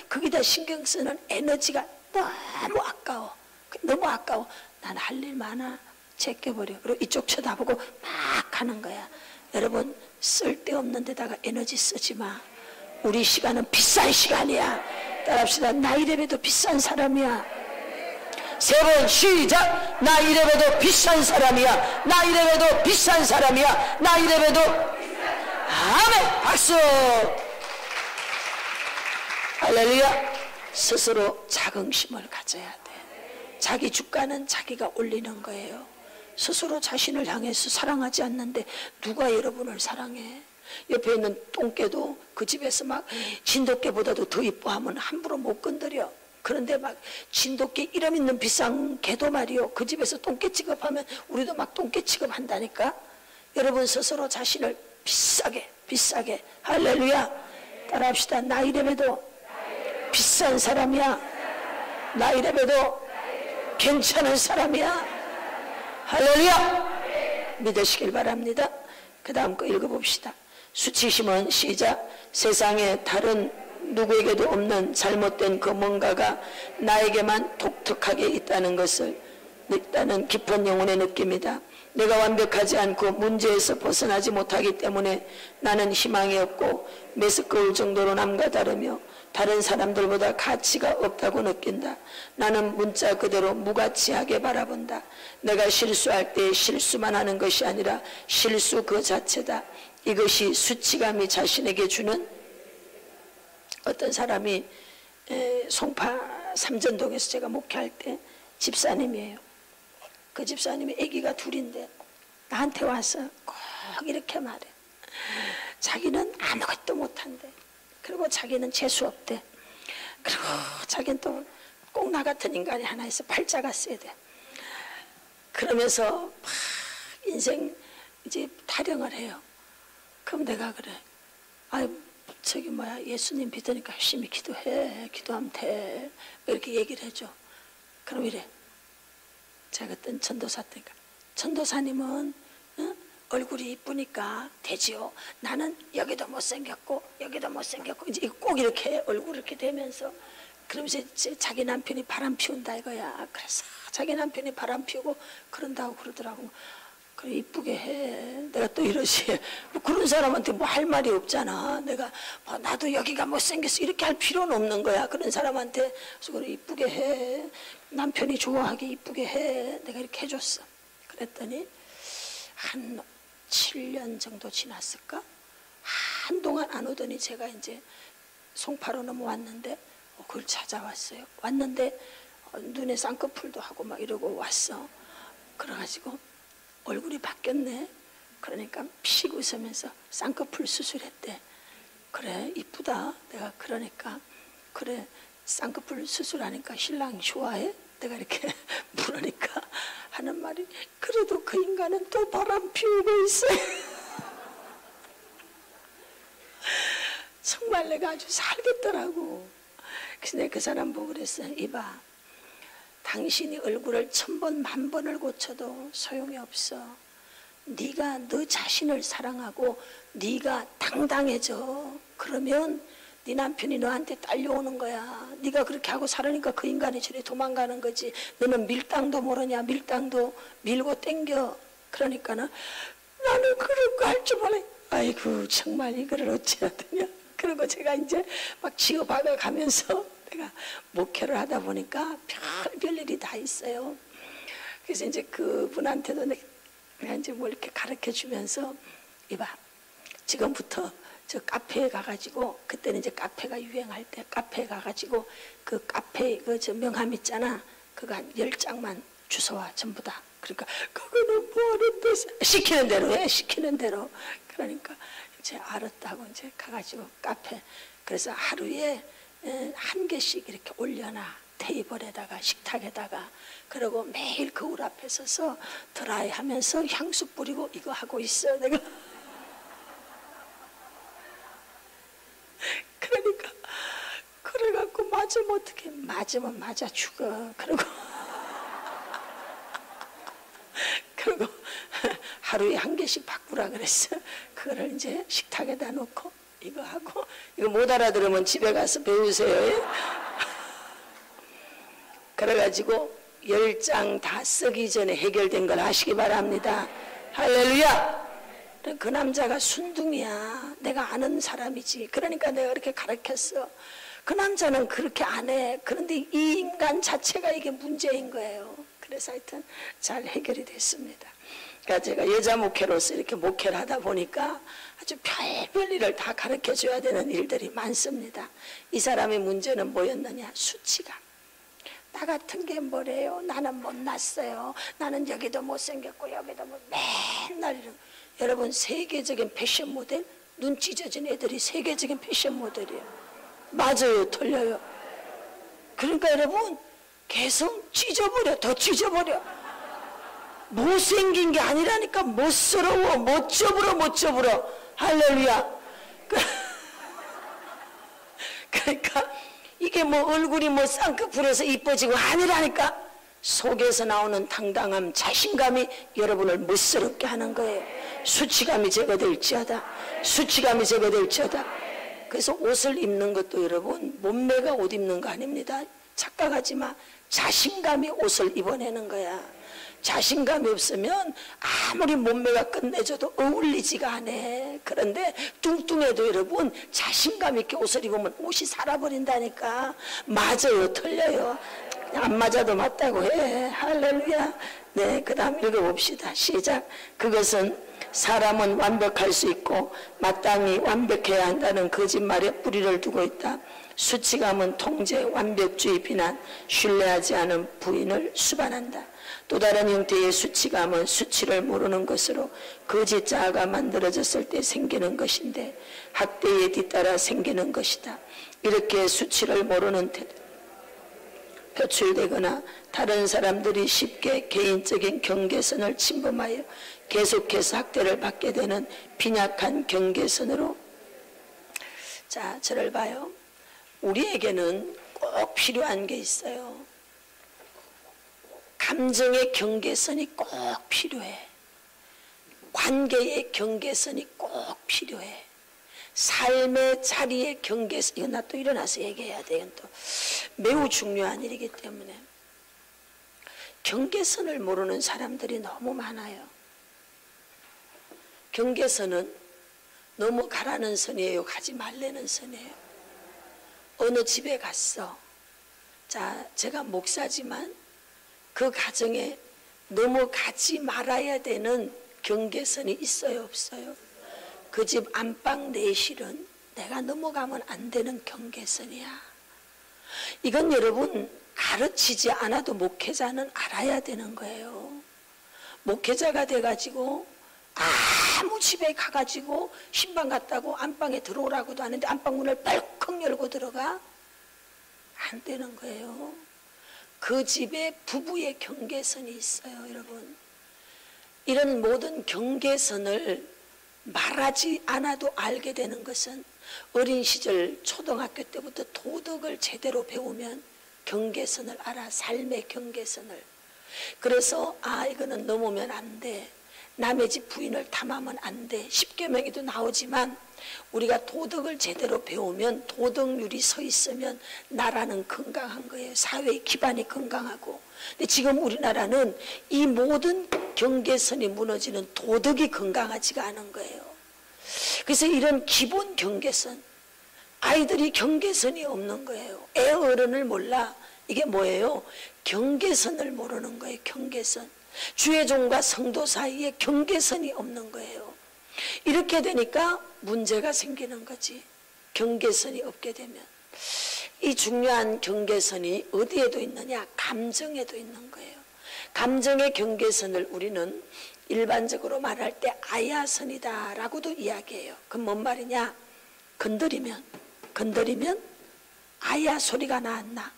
거기다 신경 쓰는 에너지가 너무 아까워. 너무 아까워. 난 할 일 많아. 제껴버려. 그리고 이쪽 쳐다보고 막 하는 거야. 여러분, 쓸데없는 데다가 에너지 쓰지 마. 우리 시간은 비싼 시간이야. 따라합시다. 나 이래봬도 비싼 사람이야. 세 번 시작. 나 이래봬도 비싼 사람이야. 나 이래봬도 비싼 사람이야. 나 이래봬도. 아멘. 박수. 할렐루야. 스스로 자긍심을 가져야 돼. 자기 주가는 자기가 올리는 거예요. 스스로 자신을 향해서 사랑하지 않는데 누가 여러분을 사랑해? 옆에 있는 똥개도 그 집에서 막 진돗개보다도 더 이뻐하면 함부로 못 건드려. 그런데 막 진돗개 이름 있는 비싼 개도 말이요, 그 집에서 똥개 취급하면 우리도 막 똥개 취급한다니까. 여러분 스스로 자신을 비싸게 할렐루야. 따라합시다. 나 이래봬도 비싼 사람이야. 나 이래봬도 괜찮은 사람이야. 할렐루야. 믿으시길 바랍니다. 그 다음 거 읽어봅시다. 수치심은 시작. 세상에 다른 누구에게도 없는 잘못된 그 뭔가가 나에게만 독특하게 있다는 것을 있다는 깊은 영혼의 느낌이다. 내가 완벽하지 않고 문제에서 벗어나지 못하기 때문에 나는 희망이 없고 메스꺼울 정도로 남과 다르며 다른 사람들보다 가치가 없다고 느낀다. 나는 문자 그대로 무가치하게 바라본다. 내가 실수할 때 실수만 하는 것이 아니라 실수 그 자체다. 이것이 수치감이 자신에게 주는. 어떤 사람이 송파 삼전동에서 제가 목회할 때 집사님이에요. 그 집사님이 아기가 둘인데 나한테 와서 꼭 이렇게 말해. 자기는 아무것도 못한대. 그리고 자기는 재수 없대. 그리고 자기는 또 꼭 나 같은 인간이 하나 있어. 팔자가 세야 돼. 그러면서 막 인생 이제 타령을 해요. 그럼 내가 그래. 저기 예수님 믿으니까 열심히 기도해. 기도하면 돼. 이렇게 얘기를 해줘. 그럼 이래. 제가 그땐 전도사 때니까. 전도사님은 얼굴이 이쁘니까 되지요. 나는 여기도 못생겼고 여기도 못생겼고 이제 꼭 이렇게 얼굴 이렇게 되면서 그러면서 자기 남편이 바람 피운다 이거야. 그래서 자기 남편이 바람 피우고 그런다고 그러더라고. 그래 이쁘게 해. 내가 또 이러지. 뭐 그런 사람한테 뭐 할 말이 없잖아. 내가 나도 여기가 못생겼어 이렇게 할 필요는 없는 거야. 그런 사람한테. 그래서 그래 이쁘게 해. 남편이 좋아하게 이쁘게 해. 내가 이렇게 해줬어. 그랬더니 한 7년 정도 지났을까? 한동안 안 오더니 제가 이제 송파로 넘어왔는데 그걸 찾아왔어요. 왔는데 눈에 쌍꺼풀도 하고 막 이러고 왔어. 그래가지고 얼굴이 바뀌었네. 그러니까 픽 웃으면서 쌍꺼풀 수술했대. 그래 이쁘다. 내가 그러니까 그래 쌍꺼풀 수술하니까 신랑이 좋아해? 내가 이렇게 물으니까 하는 말이 그래도 그 인간은 또 바람 피우고 있어요. 정말 내가 아주 살겠더라고. 그래서 내가 그 사람 보고 그랬어. 이봐, 당신이 얼굴을 1000번 1000번을 고쳐도 소용이 없어. 네가 너 자신을 사랑하고 네가 당당해져. 그러면 네 남편이 너한테 딸려오는 거야. 네가 그렇게 하고 살으니까 그 인간이 저리 도망가는 거지. 너는 밀당도 모르냐. 밀당도 밀고 땡겨. 그러니까는 나는 그런 거 할 줄 몰라. 아이고 정말 이거를 어찌해야 되냐. 그리고 제가 이제 막 지어박아 가면서 내가 목회를 하다 보니까 별별 일이 다 있어요. 그래서 이제 그분한테도 내가 이제 뭐 이렇게 가르쳐 주면서 이봐 지금부터 저 카페에 가가지고 그때는 이제 카페가 유행할 때 카페에 가가지고 그 카페 그 저 명함 있잖아. 그거 한 10장만 주워와 전부 다. 그러니까 그거는 뭐하는 데서 시키는 대로 해. 시키는 대로. 그러니까 이제 알았다고 이제 가가지고 카페 그래서 하루에 한 개씩 이렇게 올려놔. 테이블에다가 식탁에다가. 그리고 매일 거울 앞에 서서 드라이 하면서 향수 뿌리고 이거 하고 있어 내가. 그러니까 그래갖고 맞으면 어떡해. 맞으면 맞아 죽어. 그리고 하루에 한 개씩 바꾸라 그랬어. 그거를 이제 식탁에다 놓고 이거 하고. 이거 못 알아들으면 집에 가서 배우세요. 그래가지고 10장 다 쓰기 전에 해결된 걸 아시기 바랍니다. 할렐루야. 그 남자가 순둥이야. 내가 아는 사람이지. 그러니까 내가 그렇게 가르쳤어. 그 남자는 그렇게 안 해. 그런데 이 인간 자체가 이게 문제인 거예요. 그래서 하여튼 잘 해결이 됐습니다. 그러니까 제가 여자 목회로서 이렇게 목회를 하다 보니까 아주 별별 일을 다 가르쳐 줘야 되는 일들이 많습니다. 이 사람의 문제는 뭐였느냐? 수치감. 나 같은 게 뭐래요? 나는 못났어요. 나는 여기도 못생겼고 여기도 맨날 이런. 여러분 세계적인 패션 모델 눈 찢어진 애들이 세계적인 패션 모델이에요. 맞아요 틀려요. 그러니까 여러분 계속 찢어버려. 더 찢어버려. 못생긴 게 아니라니까. 못스러워. 못접으러. 할렐루야. 그러니까 이게 뭐 얼굴이 뭐 쌍꺼풀에서 이뻐지고 아니라니까. 속에서 나오는 당당함 자신감이 여러분을 못스럽게 하는 거예요. 수치감이 제거될지어다. 수치감이 제거될지어다. 그래서 옷을 입는 것도 여러분 몸매가 옷 입는 거 아닙니다. 착각하지 마. 자신감이 옷을 입어내는 거야. 자신감이 없으면 아무리 몸매가 끝내줘도 어울리지가 않아. 그런데 뚱뚱해도 여러분 자신감 있게 옷을 입으면 옷이 살아버린다니까. 맞아요 틀려요. 안 맞아도 맞다고 해. 할렐루야. 네, 그 다음 읽어봅시다. 시작. 그것은 사람은 완벽할 수 있고 마땅히 완벽해야 한다는 거짓말에 뿌리를 두고 있다. 수치감은 통제, 완벽주의, 비난, 신뢰하지 않은 부인을 수반한다. 또 다른 형태의 수치감은 수치를 모르는 것으로 거짓 자아가 만들어졌을 때 생기는 것인데 학대에 뒤따라 생기는 것이다. 이렇게 수치를 모르는 태도 표출되거나 다른 사람들이 쉽게 개인적인 경계선을 침범하여 계속해서 학대를 받게 되는 빈약한 경계선으로. 자, 저를 봐요. 우리에게는 꼭 필요한 게 있어요. 감정의 경계선이 꼭 필요해. 관계의 경계선이 꼭 필요해. 삶의 자리의 경계선. 이거 나 또 일어나서 얘기해야 돼. 이건 또 매우 중요한 일이기 때문에. 경계선을 모르는 사람들이 너무 많아요. 경계선은 너무 가라는 선이에요. 가지 말라는 선이에요. 어느 집에 갔어. 자, 제가 목사지만 그 가정에 넘어가지 말아야 되는 경계선이 있어요, 없어요? 그 집 안방 내실은 내가 넘어가면 안 되는 경계선이야. 이건 여러분 가르치지 않아도 목회자는 알아야 되는 거예요. 목회자가 돼가지고 아무 집에 가가지고 신방 갔다고 안방에 들어오라고도 하는데 안방 문을 벌컥 열고 들어가? 안 되는 거예요. 그 집에 부부의 경계선이 있어요, 여러분. 이런 모든 경계선을 말하지 않아도 알게 되는 것은 어린 시절 초등학교 때부터 도덕을 제대로 배우면 경계선을 알아. 삶의 경계선을. 그래서 아, 이거는 넘으면 안 돼. 남의 집 부인을 탐하면 안 돼. 십계명에도 나오지만 우리가 도덕을 제대로 배우면, 도덕률이 서 있으면 나라는 건강한 거예요. 사회의 기반이 건강하고. 근데 지금 우리나라는 이 모든 경계선이 무너지는 도덕이 건강하지가 않은 거예요. 그래서 이런 기본 경계선, 아이들이 경계선이 없는 거예요. 애 어른을 몰라. 이게 뭐예요? 경계선을 모르는 거예요. 경계선. 주의 종과 성도 사이에 경계선이 없는 거예요. 이렇게 되니까 문제가 생기는 거지. 경계선이 없게 되면. 이 중요한 경계선이 어디에도 있느냐? 감정에도 있는 거예요. 감정의 경계선을 우리는 일반적으로 말할 때 아야선이다 라고도 이야기해요. 그럼 뭔 말이냐? 건드리면 아야 소리가 나왔나?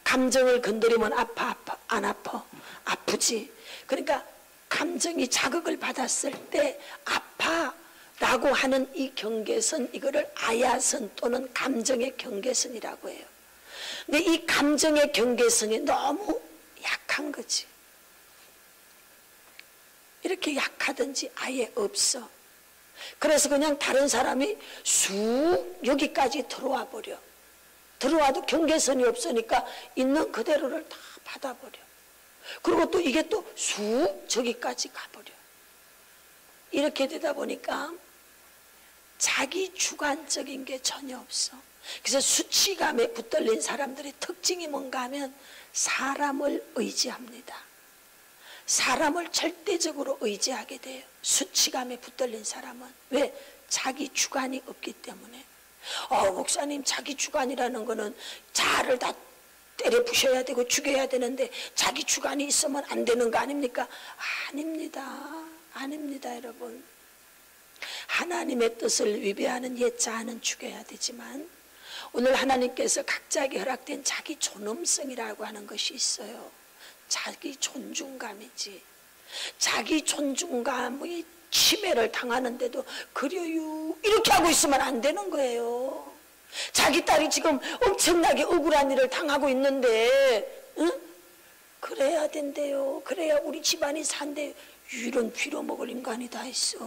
감정을 건드리면 아파 안 아파? 아프지. 그러니까 감정이 자극을 받았을 때 아파라고 하는 이 경계선, 이거를 아야선 또는 감정의 경계선이라고 해요. 근데 이 감정의 경계선이 너무 약한 거지. 이렇게 약하든지 아예 없어. 그래서 그냥 다른 사람이 쑥 여기까지 들어와 버려. 들어와도 경계선이 없으니까 있는 그대로를 다 받아버려. 그리고 또 이게 또 쑥 저기까지 가버려. 이렇게 되다 보니까 자기 주관적인 게 전혀 없어. 그래서 수치감에 붙들린 사람들의 특징이 뭔가 하면 사람을 의지합니다. 사람을 절대적으로 의지하게 돼요. 수치감에 붙들린 사람은. 왜? 자기 주관이 없기 때문에. 목사님, 자기 주관이라는 거는 자아를 다 때려 부셔야 되고 죽여야 되는데 자기 주관이 있으면 안 되는 거 아닙니까? 아닙니다 여러분. 하나님의 뜻을 위배하는 옛 자아는 죽여야 되지만 오늘 하나님께서 각자에게 허락된 자기 존엄성이라고 하는 것이 있어요. 자기 존중감이지. 자기 존중감의 침해를 당하는데도 그래요 이렇게 하고 있으면 안 되는 거예요. 자기 딸이 지금 엄청나게 억울한 일을 당하고 있는데 그래야 된대요. 그래야 우리 집안이 산대요. 이런 빌어먹을 인간이 다 있어.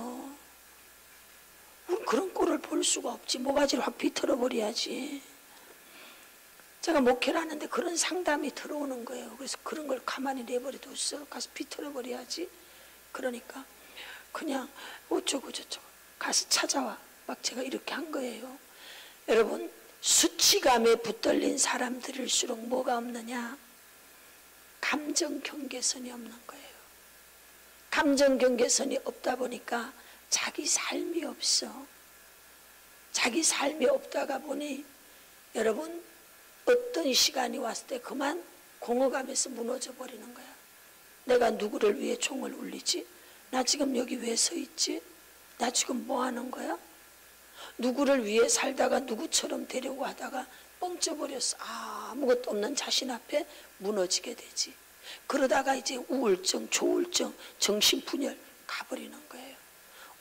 우리 그런 꼴을 볼 수가 없지. 모가지를 확 비틀어버려야지. 제가 목회를 하는데 그런 상담이 들어오는 거예요. 그래서 그런 걸 가만히 내버려도 없어. 가서 비틀어버려야지. 그러니까 그냥 어쩌고 저쩌고 가서 찾아와. 막 제가 이렇게 한 거예요. 여러분, 수치감에 붙들린 사람들일수록 뭐가 없느냐? 감정 경계선이 없는 거예요. 감정 경계선이 없다 보니까 자기 삶이 없어. 자기 삶이 없다가 보니 여러분 어떤 시간이 왔을 때 그만 공허감에서 무너져 버리는 거야. 내가 누구를 위해 총을 울리지? 나 지금 여기 왜 서 있지? 나 지금 뭐 하는 거야? 누구를 위해 살다가 누구처럼 되려고 하다가 뻥쳐버렸어. 아무것도 없는 자신 앞에 무너지게 되지. 그러다가 이제 우울증, 조울증, 정신분열 가버리는 거예요.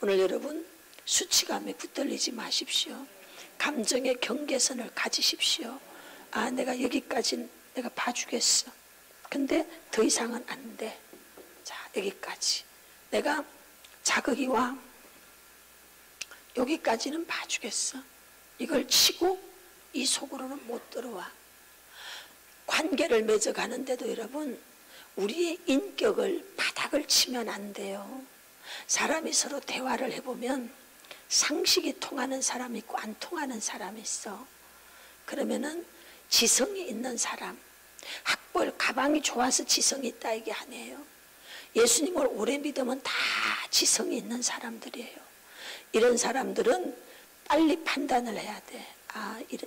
오늘 여러분 수치감에 붙들리지 마십시오. 감정의 경계선을 가지십시오. 내가 여기까지는 내가 봐주겠어. 근데 더 이상은 안 돼. 자, 여기까지. 내가 자극이 와. 여기까지는 봐주겠어. 이걸 치고 이 속으로는 못 들어와. 관계를 맺어가는데도 여러분 우리의 인격을 바닥을 치면 안 돼요. 사람이 서로 대화를 해보면 상식이 통하는 사람이 있고 안 통하는 사람이 있어. 그러면은 지성이 있는 사람, 학벌, 가방이 좋아서 지성이 있다 이게 아니에요. 예수님을 오래 믿으면 다 지성이 있는 사람들이에요. 이런 사람들은 빨리 판단을 해야 돼.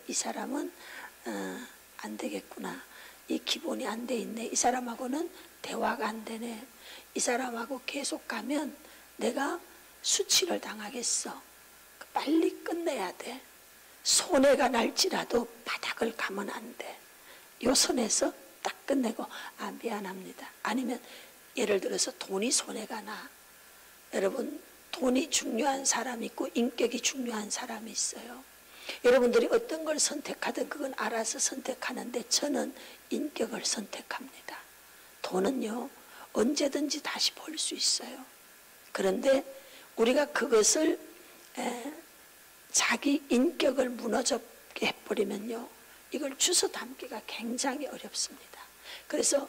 이 사람은 안 되겠구나. 이 기본이 안 돼 있네. 이 사람하고는 대화가 안 되네. 이 사람하고 계속 가면 내가 수치를 당하겠어. 빨리 끝내야 돼. 손해가 날지라도 바닥을 가면 안 돼. 요 선에서 딱 끝내고 미안합니다. 아니면 예를 들어서 돈이 손해가 나. 여러분 돈이 중요한 사람이 있고 인격이 중요한 사람이 있어요. 여러분들이 어떤 걸 선택하든 그건 알아서 선택하는데 저는 인격을 선택합니다. 돈은요 언제든지 다시 벌 수 있어요. 그런데 우리가 그것을 자기 인격을 무너졌게 해버리면요, 이걸 주워 담기가 굉장히 어렵습니다. 그래서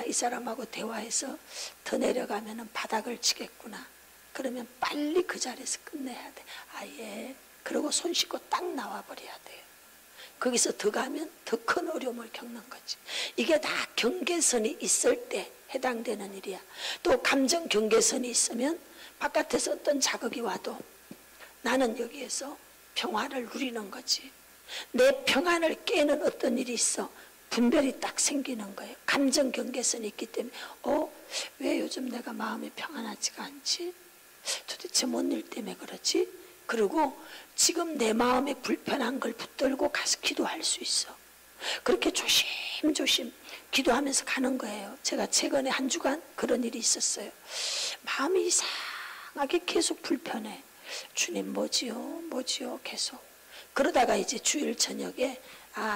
이 사람하고 대화해서 더 내려가면 바닥을 치겠구나. 그러면 빨리 그 자리에서 끝내야 돼. 예. 그러고 손 씻고 딱 나와버려야 돼요. 거기서 더 가면 더 큰 어려움을 겪는 거지. 이게 다 경계선이 있을 때 해당되는 일이야. 또 감정 경계선이 있으면 바깥에서 어떤 자극이 와도 나는 여기에서 평화를 누리는 거지. 내 평안을 깨는 어떤 일이 있어 분별이 딱 생기는 거예요. 감정 경계선이 있기 때문에 왜 요즘 내가 마음이 평안하지가 않지? 도대체 뭔 일 때문에 그러지? 그리고 지금 내 마음에 불편한 걸 붙들고 가서 기도할 수 있어. 그렇게 조심조심 기도하면서 가는 거예요. 제가 최근에 한 주간 그런 일이 있었어요. 마음이 이상하게 계속 불편해. 주님 뭐지요 계속. 그러다가 이제 주일 저녁에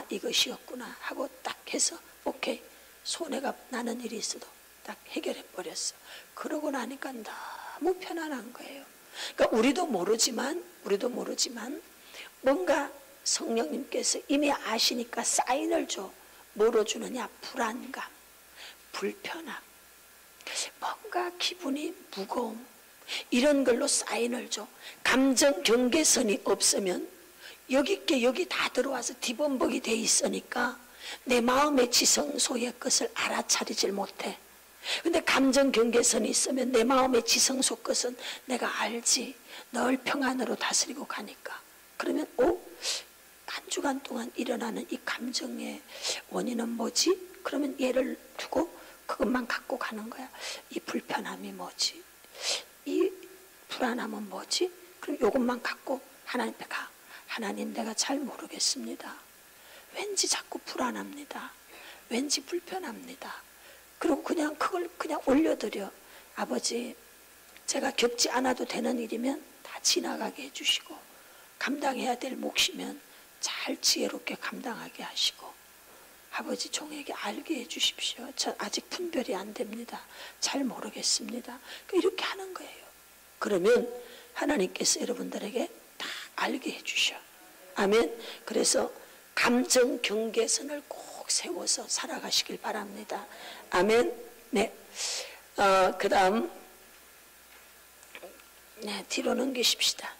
이것이었구나 하고 딱 해서 오케이, 손해가 나는 일이 있어도 딱 해결해 버렸어. 그러고 나니까 너무 편안한 거예요. 그러니까 우리도 모르지만 뭔가 성령님께서 이미 아시니까 사인을 줘. 뭐로 주느냐? 불안감, 불편함, 뭔가 기분이 무거움, 이런 걸로 사인을 줘. 감정 경계선이 없으면 여기 다 들어와서 뒤범벅이 돼 있으니까 내 마음의 지성소의 것을 알아차리질 못해. 근데 감정 경계선이 있으면 내 마음의 지성소 것은 내가 알지. 늘 평안으로 다스리고 가니까. 그러면 한 주간 동안 일어나는 이 감정의 원인은 뭐지? 그러면 얘를 두고 그것만 갖고 가는 거야. 이 불편함이 뭐지? 이 불안함은 뭐지? 그럼 이것만 갖고 하나님 앞에 가. 하나님, 내가 잘 모르겠습니다. 왠지 자꾸 불안합니다. 왠지 불편합니다. 그리고 그걸 그냥 올려드려. 아버지, 제가 겪지 않아도 되는 일이면 다 지나가게 해주시고, 감당해야 될 몫이면 잘 지혜롭게 감당하게 하시고, 아버지 종에게 알게 해주십시오. 저 아직 분별이 안 됩니다. 잘 모르겠습니다. 이렇게 하는 거예요. 그러면 하나님께서 여러분들에게 다 알게 해주셔. 아멘. 그래서 감정 경계선을 꼭 세워서 살아가시길 바랍니다. 아멘. 네. 그 다음, 뒤로 넘기십시다.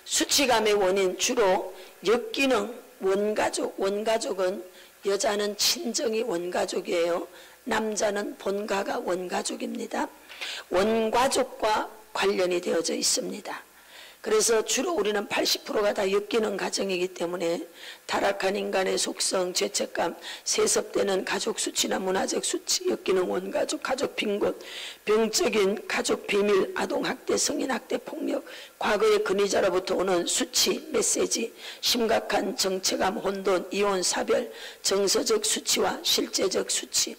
수치감의 원인, 주로 역기능, 원가족은 여자는 친정이 원가족이에요. 남자는 본가가 원가족입니다. 원가족과 관련이 되어져 있습니다. 그래서 주로 우리는 80%가 다 엮이는 가정이기 때문에 타락한 인간의 속성, 죄책감, 세습되는 가족 수치나 문화적 수치, 엮이는 원가족, 가족 빈곤, 병적인 가족 비밀, 아동학대, 성인학대, 폭력, 과거의 근위자로부터 오는 수치, 메시지, 심각한 정체감, 혼돈, 이혼, 사별, 정서적 수치와 실제적 수치,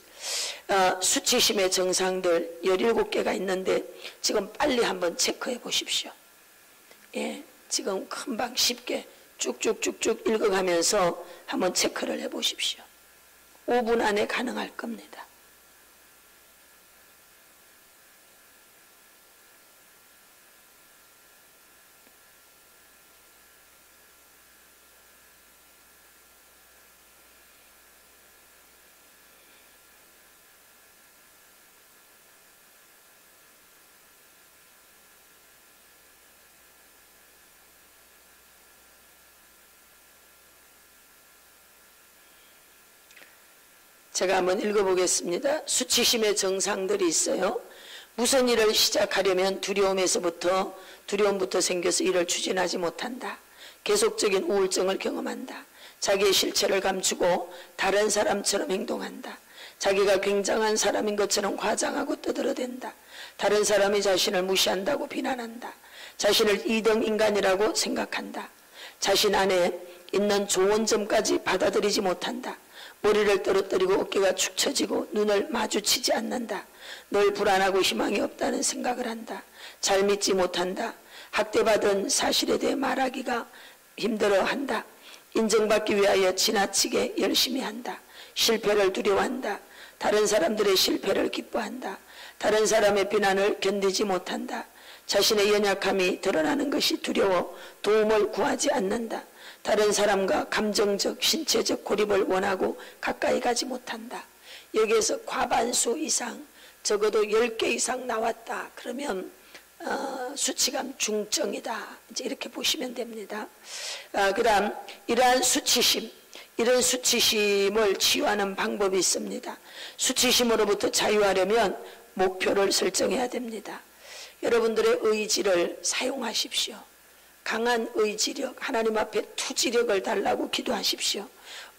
수치심의 정상들 17개가 있는데 지금 빨리 한번 체크해 보십시오. 지금 금방 쉽게 쭉쭉쭉쭉 읽어가면서 한번 체크를 해 보십시오. 5분 안에 가능할 겁니다. 제가 한번 읽어보겠습니다. 수치심의 정상들이 있어요. 무슨 일을 시작하려면 두려움부터 생겨서 일을 추진하지 못한다. 계속적인 우울증을 경험한다. 자기의 실체를 감추고 다른 사람처럼 행동한다. 자기가 굉장한 사람인 것처럼 과장하고 떠들어댄다. 다른 사람이 자신을 무시한다고 비난한다. 자신을 2등 인간이라고 생각한다. 자신 안에 있는 좋은 점까지 받아들이지 못한다. 머리를 떨어뜨리고 어깨가 축 처지고 눈을 마주치지 않는다. 늘 불안하고 희망이 없다는 생각을 한다. 잘 믿지 못한다. 학대받은 사실에 대해 말하기가 힘들어한다. 인정받기 위하여 지나치게 열심히 한다. 실패를 두려워한다. 다른 사람들의 실패를 기뻐한다. 다른 사람의 비난을 견디지 못한다. 자신의 연약함이 드러나는 것이 두려워 도움을 구하지 않는다. 다른 사람과 감정적, 신체적 고립을 원하고 가까이 가지 못한다. 여기에서 과반수 이상, 적어도 10개 이상 나왔다. 그러면 수치감 중증이다. 이제 이렇게 보시면 됩니다. 그 다음 이러한 수치심, 이런 수치심을 치유하는 방법이 있습니다. 수치심으로부터 자유하려면 목표를 설정해야 됩니다. 여러분들의 의지를 사용하십시오. 강한 의지력, 하나님 앞에 투지력을 달라고 기도하십시오.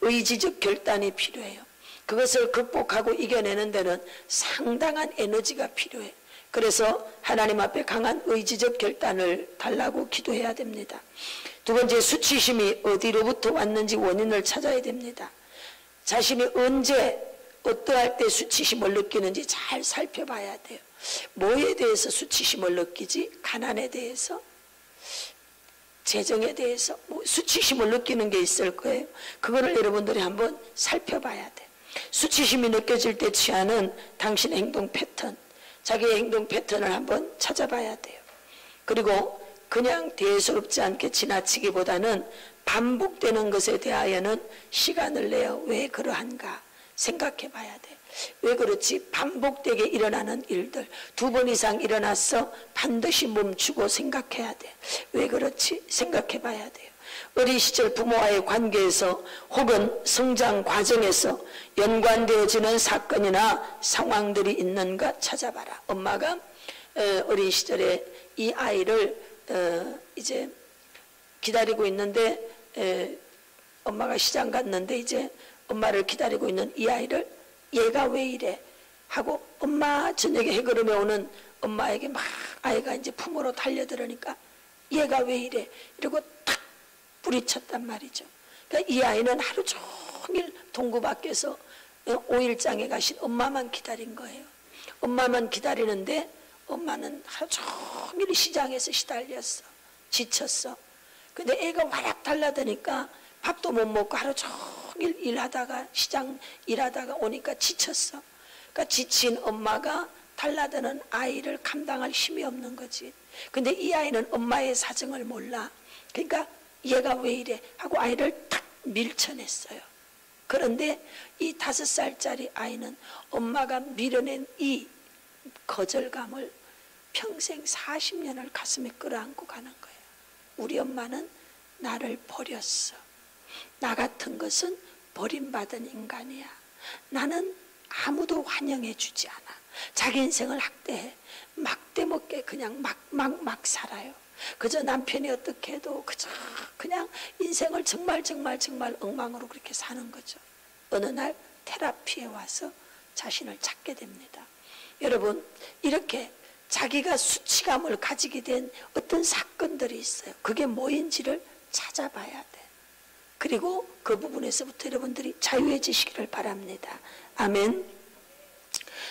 의지적 결단이 필요해요. 그것을 극복하고 이겨내는 데는 상당한 에너지가 필요해. 그래서 하나님 앞에 강한 의지적 결단을 달라고 기도해야 됩니다. 두 번째, 수치심이 어디로부터 왔는지 원인을 찾아야 됩니다. 자신이 언제 어떠할 때 수치심을 느끼는지 잘 살펴봐야 돼요. 뭐에 대해서 수치심을 느끼지? 가난에 대해서? 재정에 대해서? 수치심을 느끼는 게 있을 거예요. 그거를 여러분들이 한번 살펴봐야 돼. 수치심이 느껴질 때 취하는 당신의 행동 패턴, 자기의 행동 패턴을 한번 찾아봐야 돼요. 그리고 그냥 대수롭지 않게 지나치기보다는 반복되는 것에 대하여는 시간을 내어 왜 그러한가 생각해 봐야 돼. 왜 그렇지? 반복되게 일어나는 일들 2번 이상 일어났어. 반드시 멈추고 생각해야 돼. 왜 그렇지? 생각해 봐야 돼요. 어린 시절 부모와의 관계에서 혹은 성장 과정에서 연관되어지는 사건이나 상황들이 있는가 찾아봐라. 엄마가 어린 시절에 이 아이를 이제 기다리고 있는데 엄마가 시장 갔는데 이제 엄마를 기다리고 있는 이 아이를 얘가 왜 이래 하고 엄마 저녁에 해그름에 오는 엄마에게 막 아이가 이제 품으로 달려들으니까 얘가 왜 이래 이러고 탁 부리쳤단 말이죠. 그러니까 이 아이는 하루 종일 동구 밖에서 5일장에 가신 엄마만 기다린 거예요. 엄마만 기다리는데 엄마는 하루 종일 시장에서 시달렸어. 지쳤어. 근데 애가 와락 달라드니까 밥도 못 먹고 하루 종일 일하다가 시장 일하다가 오니까 지쳤어. 그러니까 지친 엄마가 달라드는 아이를 감당할 힘이 없는 거지. 근데 이 아이는 엄마의 사정을 몰라. 그러니까 얘가 왜 이래 하고 아이를 탁 밀쳐냈어요. 그런데 이 5살짜리 아이는 엄마가 밀어낸 이 거절감을 평생 40년을 가슴에 끌어안고 가는 거예요. 우리 엄마는 나를 버렸어. 나 같은 것은 버림받은 인간이야. 나는 아무도 환영해 주지 않아. 자기 인생을 학대해. 막대먹게 그냥 막 살아요. 그저 남편이 어떻게 해도 그저 그냥 인생을 정말 엉망으로 그렇게 사는 거죠. 어느 날 테라피에 와서 자신을 찾게 됩니다. 여러분, 이렇게 자기가 수치감을 가지게 된 어떤 사건들이 있어요. 그게 뭐인지를 찾아봐야 돼. 그리고 그 부분에서부터 여러분들이 자유해지시기를 바랍니다. 아멘.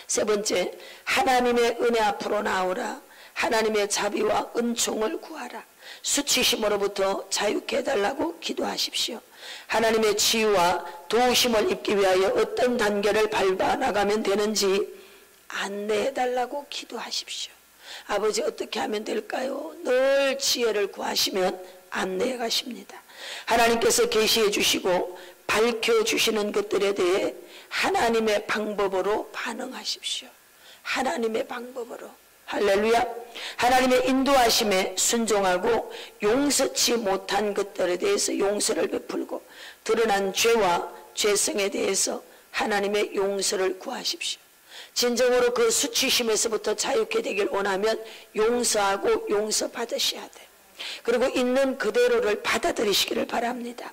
세 번째, 하나님의 은혜 앞으로 나오라. 하나님의 자비와 은총을 구하라. 수치심으로부터 자유케 해달라고 기도하십시오. 하나님의 치유와 도우심을 입기 위하여 어떤 단계를 밟아 나가면 되는지 안내해달라고 기도하십시오. 아버지 어떻게 하면 될까요? 늘 지혜를 구하시면 안내해 가십니다. 하나님께서 계시해 주시고 밝혀주시는 것들에 대해 하나님의 방법으로 반응하십시오. 하나님의 방법으로. 할렐루야. 하나님의 인도하심에 순종하고 용서치 못한 것들에 대해서 용서를 베풀고 드러난 죄와 죄성에 대해서 하나님의 용서를 구하십시오. 진정으로 그 수치심에서부터 자유케 되길 원하면 용서하고 용서받으셔야 돼요. 그리고 있는 그대로를 받아들이시기를 바랍니다.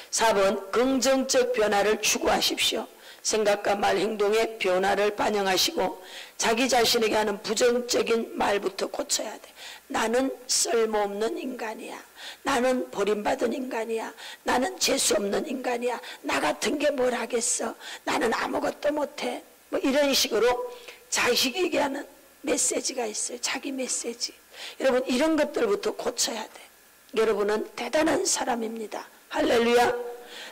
4번, 긍정적 변화를 추구하십시오. 생각과 말, 행동의 변화를 반영하시고 자기 자신에게 하는 부정적인 말부터 고쳐야 돼. 나는 쓸모없는 인간이야. 나는 버림받은 인간이야. 나는 재수없는 인간이야. 나 같은 게 뭘 하겠어. 나는 아무것도 못해. 뭐 이런 식으로 자식에게 하는 메시지가 있어요. 자기 메시지. 여러분, 이런 것들부터 고쳐야 돼. 여러분은 대단한 사람입니다. 할렐루야.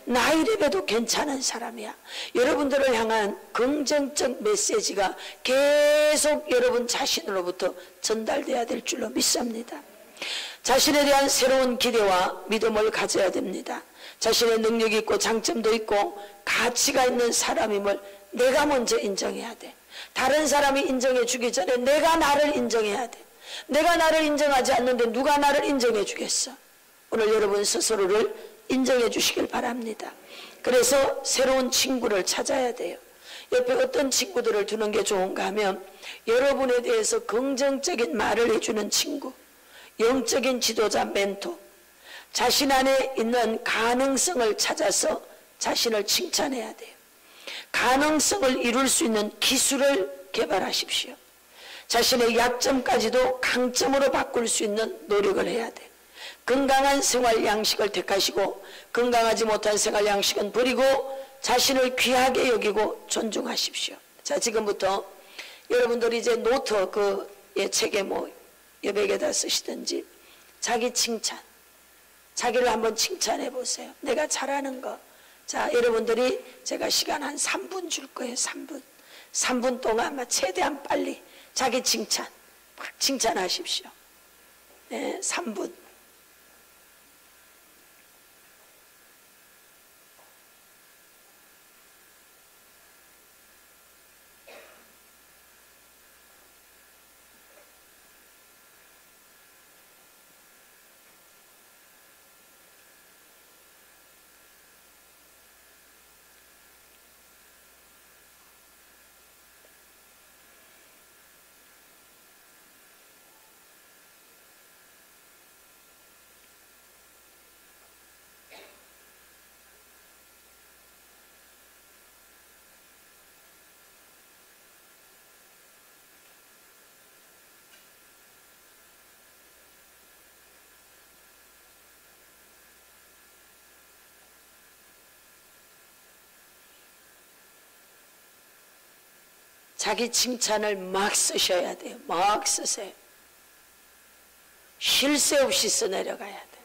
나 이래봬도 괜찮은 사람이야. 여러분들을 향한 긍정적 메시지가 계속 여러분 자신으로부터 전달돼야 될 줄로 믿습니다. 자신에 대한 새로운 기대와 믿음을 가져야 됩니다. 자신의 능력이 있고 장점도 있고 가치가 있는 사람임을 내가 먼저 인정해야 돼. 다른 사람이 인정해 주기 전에 내가 나를 인정해야 돼. 내가 나를 인정하지 않는데 누가 나를 인정해 주겠어? 오늘 여러분 스스로를 인정해 주시길 바랍니다. 그래서 새로운 친구를 찾아야 돼요. 옆에 어떤 친구들을 두는 게 좋은가 하면 여러분에 대해서 긍정적인 말을 해주는 친구, 영적인 지도자, 멘토, 자신 안에 있는 가능성을 찾아서 자신을 칭찬해야 돼요. 가능성을 이룰 수 있는 기술을 개발하십시오. 자신의 약점까지도 강점으로 바꿀 수 있는 노력을 해야 돼요. 건강한 생활 양식을 택하시고 건강하지 못한 생활 양식은 버리고 자신을 귀하게 여기고 존중하십시오. 자, 지금부터 여러분들이 이제 노트 책에 여백에다 쓰시든지 자기 칭찬, 자기를 한번 칭찬해 보세요. 내가 잘하는 거. 자, 여러분들이 제가 시간 한 3분 줄 거예요. 3분 동안 최대한 빨리 자기 칭찬 막 칭찬하십시오. 네, 3분. 자기 칭찬을 막 쓰셔야 돼요. 막 쓰세요. 쉴 새 없이 써내려가야 돼.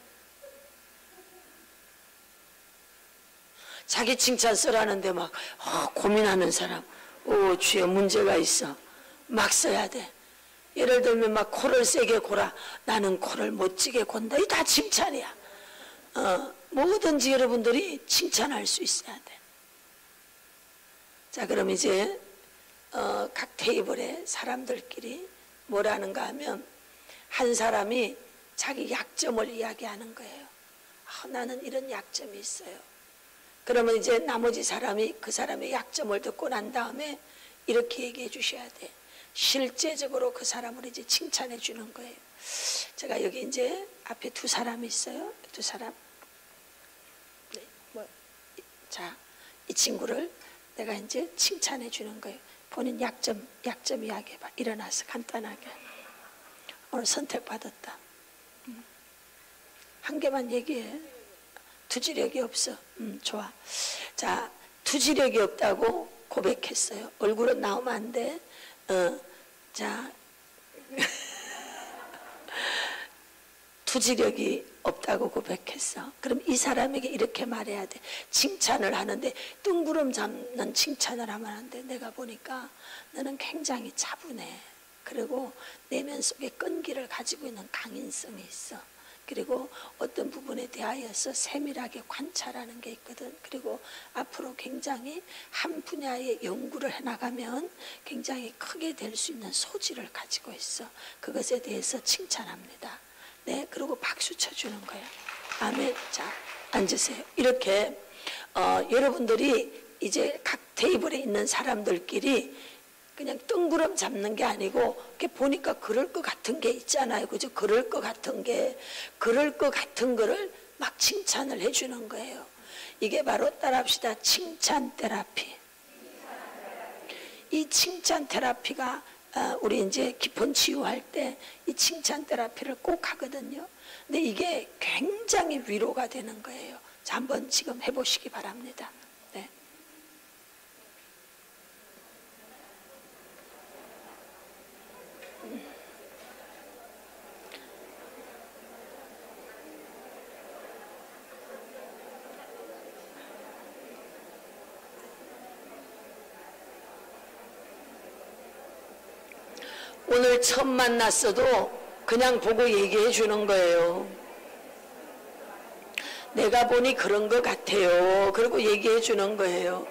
자기 칭찬 쓰라는데 막 고민하는 사람, 주여 문제가 있어. 막 써야 돼. 예를 들면 막 코를 세게 골아. 나는 코를 멋지게 곤다. 이 다 칭찬이야. 뭐든지 여러분들이 칭찬할 수 있어야 돼. 자, 그럼 이제 각 테이블에 사람들끼리 뭐라는가 하면 한 사람이 자기 약점을 이야기하는 거예요. 나는 이런 약점이 있어요. 그러면 이제 나머지 사람이 그 사람의 약점을 듣고 난 다음에 이렇게 얘기해 주셔야 돼. 실제적으로 그 사람을 이제 칭찬해 주는 거예요. 제가 여기 이제 앞에 두 사람이 있어요. 두 사람. 네, 자, 이 친구를 내가 이제 칭찬해 주는 거예요. 본인 약점 이야기해봐. 일어나서 간단하게. 오늘 선택받았다. 한 개만 얘기해. 투지력이 없어. 좋아. 자, 투지력이 없다고 고백했어요. 얼굴은 나오면 안 돼. 자, 투지력이 없다고 고백했어. 그럼 이 사람에게 이렇게 말해야 돼. 칭찬을 하는데 뜬구름 잡는 칭찬을 하면 안 돼. 내가 보니까 너는 굉장히 차분해. 그리고 내면 속에 끈기를 가지고 있는 강인성이 있어. 그리고 어떤 부분에 대하여서 세밀하게 관찰하는 게 있거든. 그리고 앞으로 굉장히 한 분야의 연구를 해나가면 굉장히 크게 될 수 있는 소질을 가지고 있어. 그것에 대해서 칭찬합니다. 네, 그리고 박수 쳐주는 거예요. 아멘. 자, 앉으세요. 이렇게 여러분들이 이제 각 테이블에 있는 사람들끼리 그냥 뜬구름 잡는 게 아니고 이렇게 보니까 그럴 것 같은 게 있잖아요. 그죠? 그럴 것 같은 거를 막 칭찬을 해주는 거예요. 이게 바로 따라합시다. 칭찬 테라피. 이 칭찬 테라피가 우리 이제 깊은 치유할 때 이 칭찬 테라피를 꼭 하거든요. 근데 이게 굉장히 위로가 되는 거예요. 자, 한번 지금 해보시기 바랍니다. 네. 오늘 처음 만났어도 그냥 보고 얘기해 주는 거예요. 내가 보니 그런 것 같아요. 그리고 얘기해 주는 거예요.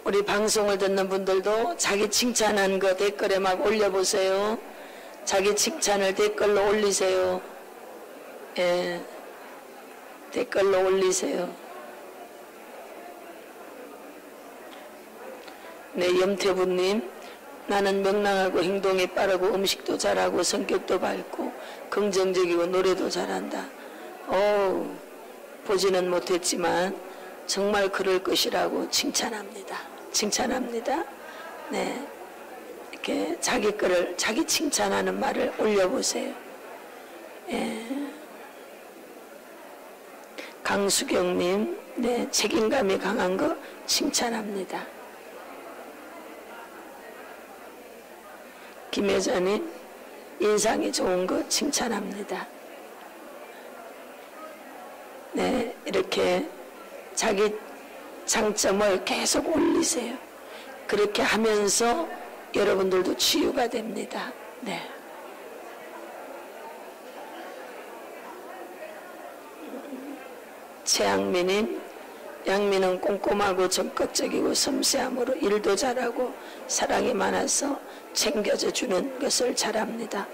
우리 방송을 듣는 분들도 자기 칭찬한 거 댓글에 막 올려보세요. 자기 칭찬을 댓글로 올리세요. 예, 댓글로 올리세요. 네, 염태부님, 나는 명랑하고 행동이 빠르고 음식도 잘하고 성격도 밝고 긍정적이고 노래도 잘한다. 보지는 못했지만 정말 그럴 것이라고 칭찬합니다. 칭찬합니다. 네, 이렇게 자기 거를, 자기 칭찬하는 말을 올려보세요. 예. 강수경님, 네, 책임감이 강한 거 칭찬합니다. 김혜자님, 인상이 좋은 거 칭찬합니다. 네, 이렇게 자기 장점을 계속 올리세요. 그렇게 하면서 여러분들도 치유가 됩니다. 네. 최양민님, 양민은 꼼꼼하고 적극적이고 섬세함으로 일도 잘하고 사랑이 많아서 챙겨져 주는 것을 잘합니다.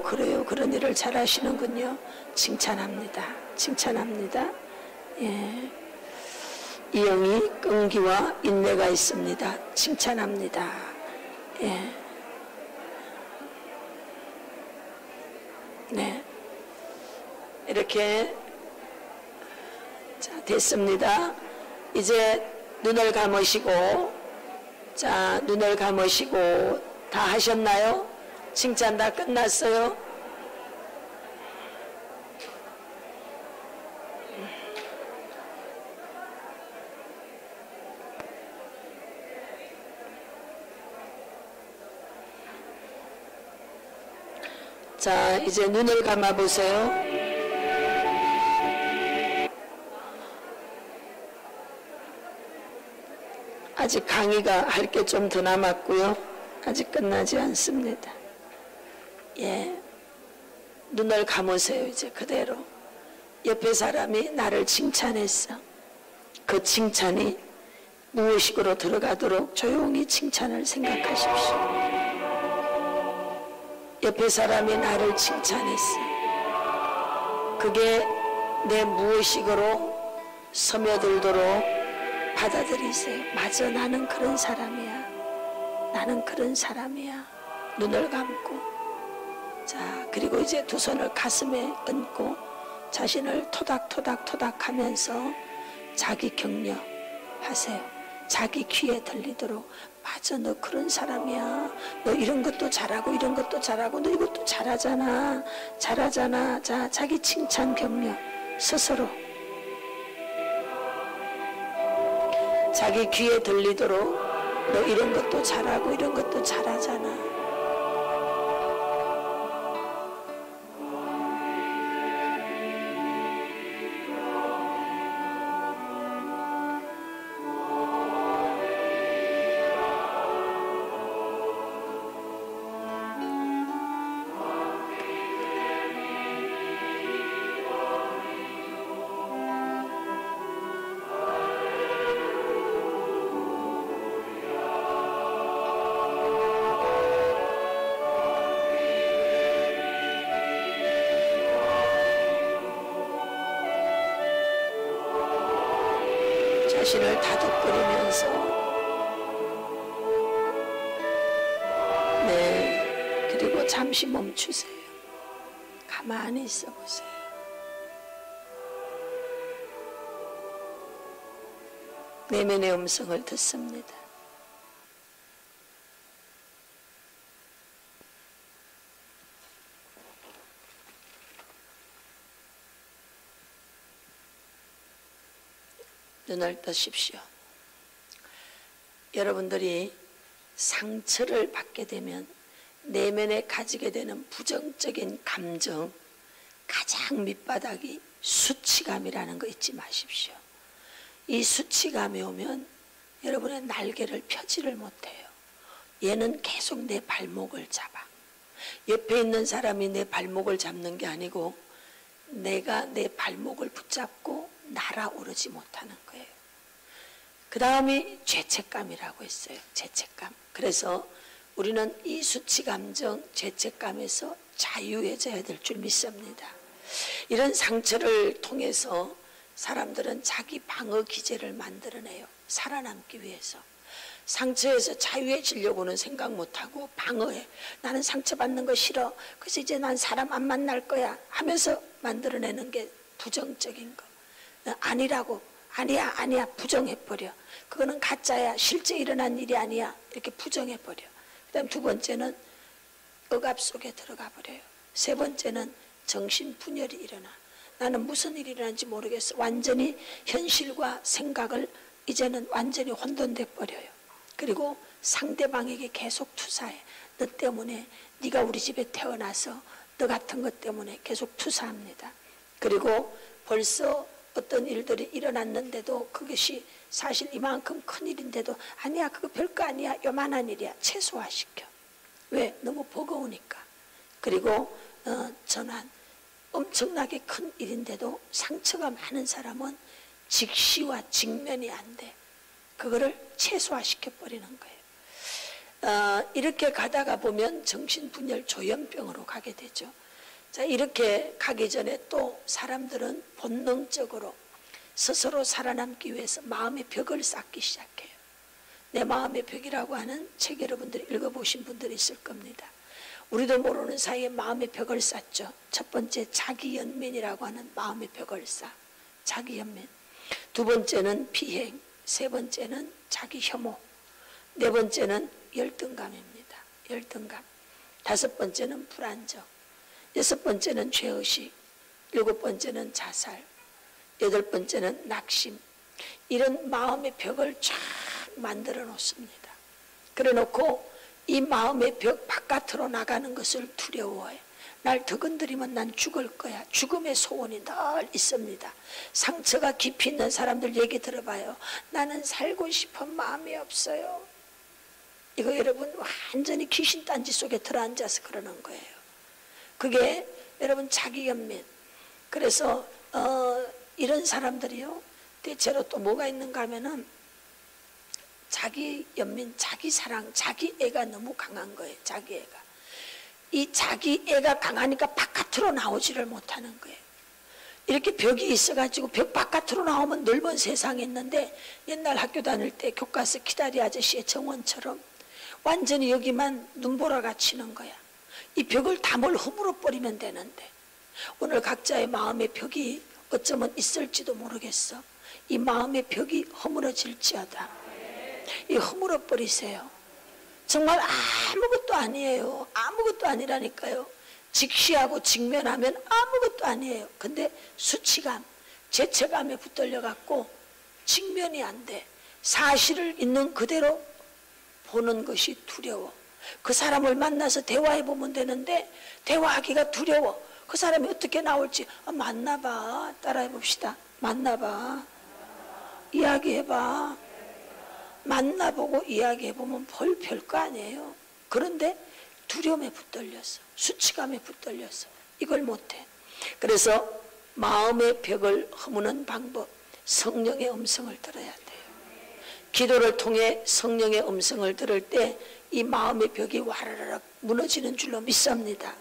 그래요. 그런 일을 잘하시는군요. 칭찬합니다. 칭찬합니다. 예. 이영이 끈기와 인내가 있습니다. 칭찬합니다. 예. 네. 이렇게 자, 됐습니다. 이제 눈을 감으시고, 자, 눈을 감으시고 다 하셨나요? 칭찬 다 끝났어요? 자, 이제 눈을 감아 보세요. 아직 강의가 할 게 좀 더 남았고요. 아직 끝나지 않습니다. 예, 눈을 감으세요. 이제 그대로. 옆에 사람이 나를 칭찬했어. 그 칭찬이 무의식으로 들어가도록 조용히 칭찬을 생각하십시오. 옆에 사람이 나를 칭찬했어. 그게 내 무의식으로 스며들도록 받아들이세요. 맞아, 나는 그런 사람이야. 나는 그런 사람이야. 눈을 감고, 자, 그리고 이제 두 손을 가슴에 얹고 자신을 토닥토닥 하면서 자기 격려하세요. 자기 귀에 들리도록, 맞아, 너 그런 사람이야. 너 이런 것도 잘하고 이런 것도 잘하고 너 이것도 잘하잖아. 잘하잖아. 자, 자기 칭찬 격려 스스로. 자기 귀에 들리도록 너 이런 것도 잘하고 이런 것도 잘하잖아. 자신을 다독거리면서 네, 그리고 잠시 멈추세요. 가만히 있어 보세요. 내면의 음성을 듣습니다. 눈을 뜨십시오. 여러분들이 상처를 받게 되면 내면에 가지게 되는 부정적인 감정, 가장 밑바닥이 수치감이라는 거 잊지 마십시오. 이 수치감이 오면 여러분의 날개를 펴지를 못해요. 얘는 계속 내 발목을 잡아. 옆에 있는 사람이 내 발목을 잡는 게 아니고 내가 내 발목을 붙잡고 날아오르지 못하는 거예요. 그 다음이 죄책감이라고 했어요. 죄책감. 그래서 우리는 이 수치감정, 죄책감에서 자유해져야 될 줄 믿습니다. 이런 상처를 통해서 사람들은 자기 방어 기제를 만들어내요. 살아남기 위해서. 상처에서 자유해지려고는 생각 못하고 방어해. 나는 상처받는 거 싫어. 그래서 이제 난 사람 안 만날 거야 하면서 만들어내는 게 부정적인 거. 아니라고. 아니야 부정해버려. 그거는 가짜야. 실제 일어난 일이 아니야. 이렇게 부정해버려. 그 다음 두 번째는 억압 속에 들어가 버려요. 세 번째는 정신분열이 일어나. 나는 무슨 일이 일어난지 모르겠어. 완전히 현실과 생각을 이제는 완전히 혼돈돼 버려요. 그리고 상대방에게 계속 투사해. 너 때문에, 네가 우리 집에 태어나서 너 같은 것 때문에 계속 투사합니다. 그리고 벌써 어떤 일들이 일어났는데도 그것이 사실 이만큼 큰 일인데도 아니야 그거 별거 아니야 요만한 일이야 최소화시켜. 왜? 너무 버거우니까. 그리고 전환. 엄청나게 큰 일인데도 상처가 많은 사람은 직시와 직면이 안 돼. 그거를 최소화시켜 버리는 거예요. 이렇게 가다가 보면 정신분열 조현병으로 가게 되죠. 자, 이렇게 가기 전에 또 사람들은 본능적으로 스스로 살아남기 위해서 마음의 벽을 쌓기 시작해요. 내 마음의 벽이라고 하는 책 여러분들이 읽어보신 분들이 있을 겁니다. 우리도 모르는 사이에 마음의 벽을 쌓죠. 첫 번째 자기연민이라고 하는 마음의 벽을 쌓아. 자기연민. 두 번째는 비행. 세 번째는 자기혐오. 네 번째는 열등감입니다. 열등감. 다섯 번째는 불안정. 여섯 번째는 죄의식. 일곱 번째는 자살. 여덟 번째는 낙심. 이런 마음의 벽을 쫙 만들어 놓습니다. 그래 놓고 이 마음의 벽 바깥으로 나가는 것을 두려워해. 날 더 건드리면 난 죽을 거야. 죽음의 소원이 늘 있습니다. 상처가 깊이 있는 사람들 얘기 들어봐요. 나는 살고 싶은 마음이 없어요. 이거 여러분 완전히 귀신 딴지 속에 들어앉아서 그러는 거예요. 그게 여러분 자기연민. 그래서 이런 사람들이요 대체로 또 뭐가 있는가 하면은 자기연민, 자기사랑, 자기애가 너무 강한 거예요. 자기애가. 이 자기애가 강하니까 바깥으로 나오지를 못하는 거예요. 이렇게 벽이 있어가지고 벽 바깥으로 나오면 넓은 세상이 있는데 옛날 학교 다닐 때 교과서 기다리 아저씨의 정원처럼 완전히 여기만 눈보라가 치는 거야. 이 벽을 담을 허물어 버리면 되는데 오늘 각자의 마음의 벽이 어쩌면 있을지도 모르겠어. 이 마음의 벽이 허물어질지어다. 이 허물어 버리세요. 정말 아무것도 아니에요. 아무것도 아니라니까요. 직시하고 직면하면 아무것도 아니에요. 근데 수치감, 죄책감에 붙들려 갖고 직면이 안 돼. 사실을 있는 그대로 보는 것이 두려워. 그 사람을 만나서 대화해 보면 되는데 대화하기가 두려워. 그 사람이 어떻게 나올지 만나봐. 따라해 봅시다. 만나봐. 이야기해봐. 만나보고 이야기해보면 별거 아니에요. 그런데 두려움에 붙들렸어. 수치감에 붙들렸어. 이걸 못해. 그래서 마음의 벽을 허무는 방법, 성령의 음성을 들어야 돼요. 기도를 통해 성령의 음성을 들을 때 이 마음의 벽이 와르르 무너지는 줄로 믿습니다.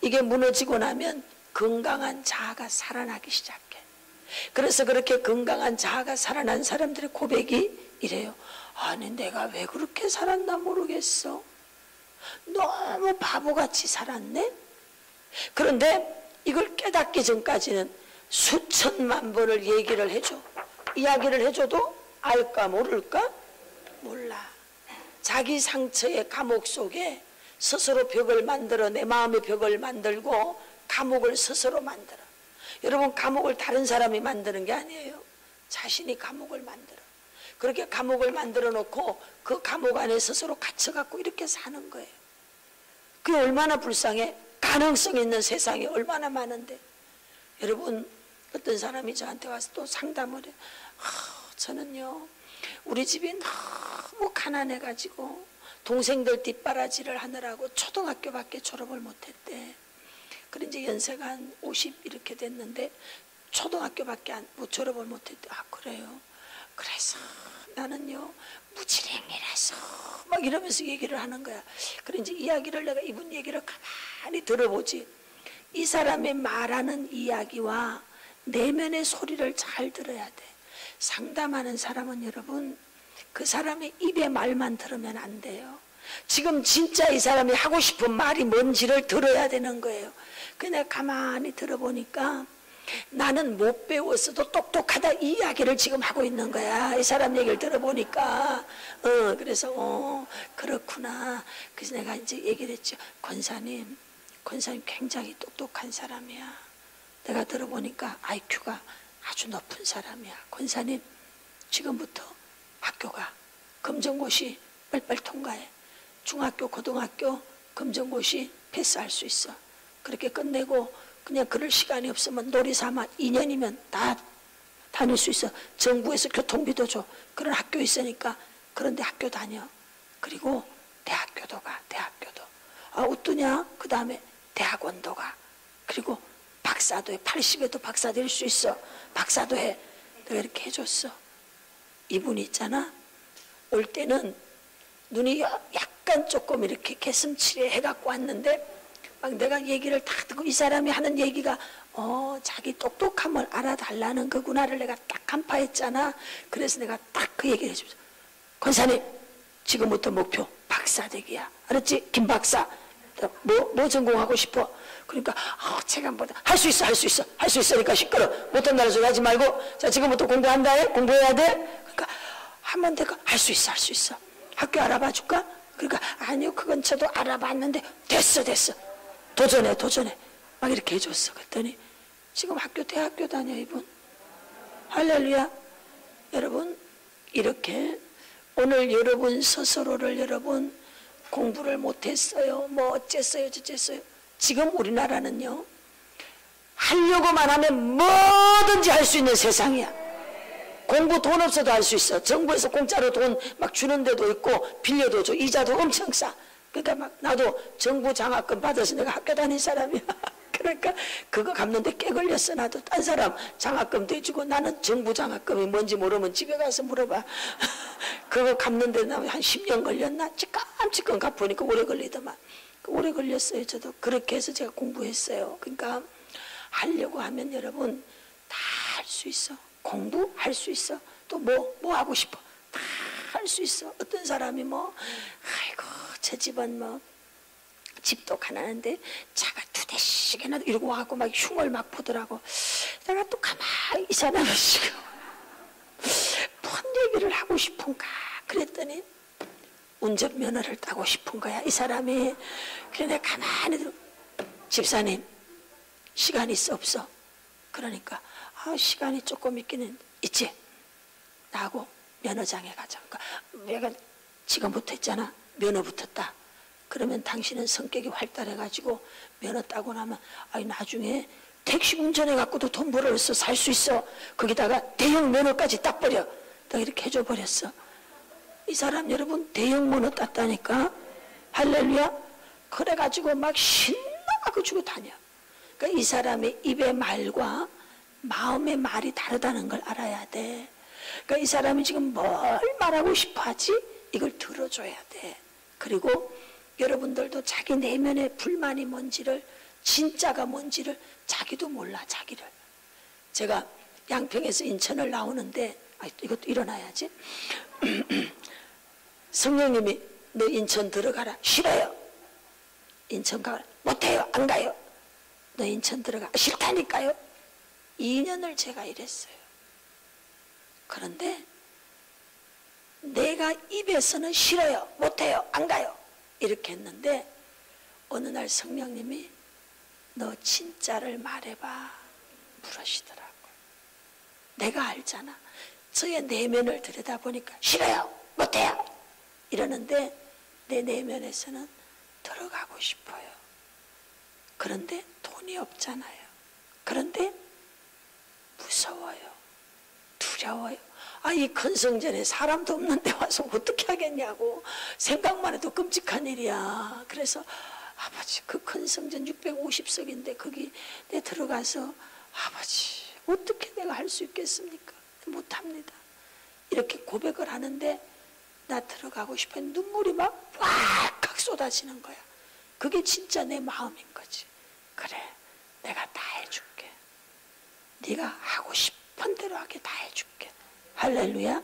이게 무너지고 나면 건강한 자아가 살아나기 시작해. 그래서 그렇게 건강한 자아가 살아난 사람들의 고백이 이래요. 아니 내가 왜 그렇게 살았나 모르겠어. 너무 바보같이 살았네. 그런데 이걸 깨닫기 전까지는 수천만 번을 얘기를 해줘. 이야기를 해줘도 알까 모를까? 몰라. 자기 상처의 감옥 속에 스스로 벽을 만들어 내 마음의 벽을 만들고 감옥을 스스로 만들어. 여러분 감옥을 다른 사람이 만드는 게 아니에요. 자신이 감옥을 만들어. 그렇게 감옥을 만들어 놓고 그 감옥 안에 스스로 갇혀갖고 이렇게 사는 거예요. 그게 얼마나 불쌍해. 가능성 있는 세상이 얼마나 많은데. 여러분 어떤 사람이 저한테 와서 또 상담을 해. 저는요 우리 집이 너무 가난해가지고 동생들 뒷바라지를 하느라고 초등학교밖에 졸업을 못했대. 그래 이제 연세가 한 50 이렇게 됐는데 초등학교밖에 못 졸업을 못했대. 아 그래요? 그래서 나는요 무지랭이라서 막 이러면서 얘기를 하는 거야. 그래 이제 이야기를 내가 이분 얘기를 가만히 들어보지. 이 사람의 말하는 이야기와 내면의 소리를 잘 들어야 돼. 상담하는 사람은 여러분 그 사람의 입의 말만 들으면 안 돼요. 지금 진짜 이 사람이 하고 싶은 말이 뭔지를 들어야 되는 거예요. 그냥 내가 가만히 들어보니까 나는 못 배웠어도 똑똑하다 이 이야기를 지금 하고 있는 거야. 이 사람 얘기를 들어보니까 그래서 그렇구나. 그래서 내가 이제 얘기를 했죠. 권사님 굉장히 똑똑한 사람이야. 내가 들어보니까 IQ가 아주 높은 사람이야. 권사님 지금부터 학교가 검정고시 빨리빨리 통과해. 중학교 고등학교 검정고시 패스할 수 있어. 그렇게 끝내고 그냥 그럴 시간이 없으면 놀이삼아 2년이면 다 다닐 수 있어. 정부에서 교통비도 줘. 그런 학교 있으니까 그런데 학교 다녀. 그리고 대학교도 가. 대학교도. 어떠냐? 그 다음에 대학원도 가. 그리고 박사도 해. 80에도 박사 될 수 있어. 박사도 해. 내가 이렇게 해줬어. 이분이 있잖아. 올 때는 눈이 약간 조금 이렇게 개슴츠레 해갖고 왔는데 막 내가 얘기를 다 듣고 이 사람이 하는 얘기가 자기 똑똑함을 알아달라는 거구나를 내가 딱 간파했잖아. 그래서 내가 딱 그 얘기를 해주죠. 권사님 지금부터 목표 박사 되기야. 알았지? 김 박사. 뭐 전공하고 싶어? 그러니까 제가 뭐다 할 수 있어. 할 수 있으니까 시끄러. 못한다는 소리 하지 말고 자 지금부터 공부한다 해. 공부해야 돼. 그러니까 하면 내가 할 수 있어. 학교 알아봐 줄까? 그러니까 아니요 그건 저도 알아봤는데 됐어. 도전해. 막 이렇게 해줬어. 그랬더니 지금 대학교 다녀 이분. 할렐루야. 여러분 이렇게 오늘 여러분 스스로를 여러분 공부를 못했어요. 뭐 어쨌어요 저쨌어요. 지금 우리나라는요 하려고만 하면 뭐든지 할 수 있는 세상이야. 공부 돈 없어도 할 수 있어. 정부에서 공짜로 돈 막 주는 데도 있고 빌려도 줘. 이자도 엄청 싸. 그러니까 막 나도 정부 장학금 받아서 내가 학교 다닌 사람이야. 그러니까 그거 갚는데 꽤 걸렸어. 나도 딴 사람 장학금도 해주고 나는 정부 장학금이 뭔지 모르면 집에 가서 물어봐. 그거 갚는데 나 한 10년 걸렸나? 찌끔찌끔 갚으니까 오래 걸리더만. 오래 걸렸어요. 저도 그렇게 해서 제가 공부했어요. 그러니까 하려고 하면 여러분 다 할 수 있어. 공부할 수 있어. 또 뭐 하고 싶어. 다 할 수 있어. 어떤 사람이 아이고 저 집은 집도 가난한데 차가 2대씩이나 이러고 와갖고 막 흉을 막 보더라고. 내가 또 가만히 이 사람은 지금 뭔 얘기를 하고 싶은가 그랬더니 운전면허를 따고 싶은 거야 이 사람이. 그래 내가 가만히 들어. 집사님 시간 있어 없어? 그러니까 시간이 조금 있기는 있지. 나하고 면허장에 가자. 그러니까 내가 지금부터 했잖아. 면허 붙었다. 그러면 당신은 성격이 활달해가지고 면허 따고 나면 나중에 택시 운전해갖고도 돈 벌어서 살 수 있어. 거기다가 대형 면허까지 따버려. 딱 이렇게 해줘 버렸어. 이 사람 여러분 대형 면허 땄다니까. 할렐루야. 그래가지고 막 신나가지고 다녀. 그러니까 이 사람의 입의 말과 마음의 말이 다르다는 걸 알아야 돼. 그러니까 이 사람이 지금 뭘 말하고 싶어 하지? 이걸 들어줘야 돼. 그리고 여러분들도 자기 내면의 불만이 뭔지를, 진짜가 뭔지를 자기도 몰라. 자기를. 제가 양평에서 인천을 나오는데 이것도 일어나야지. 성령님이 너 인천 들어가라. 싫어요. 인천 가라. 못해요. 안 가요. 너 인천 들어가. 싫다니까요. 2년을 제가 이랬어요. 그런데 내가 입에서는 싫어요. 못해요. 안 가요. 이렇게 했는데 어느 날 성령님이 너 진짜를 말해봐 물으시더라고요. 내가 알잖아. 저의 내면을 들여다보니까 싫어요. 못해요. 이러는데 내 내면에서는 들어가고 싶어요. 그런데 돈이 없잖아요. 그런데 무서워요. 두려워요. 이 큰 성전에 사람도 없는데 와서 어떻게 하겠냐고 생각만 해도 끔찍한 일이야. 그래서 아버지 그 큰 성전 650석인데 거기 내 들어가서 아버지 어떻게 내가 할 수 있겠습니까? 못합니다. 이렇게 고백을 하는데 나 들어가고 싶어. 눈물이 막 왁 쏟아지는 거야. 그게 진짜 내 마음인 거지. 그래 내가 다 해줄게. 네가 하고 싶은 대로 하게 다 해줄게. 할렐루야.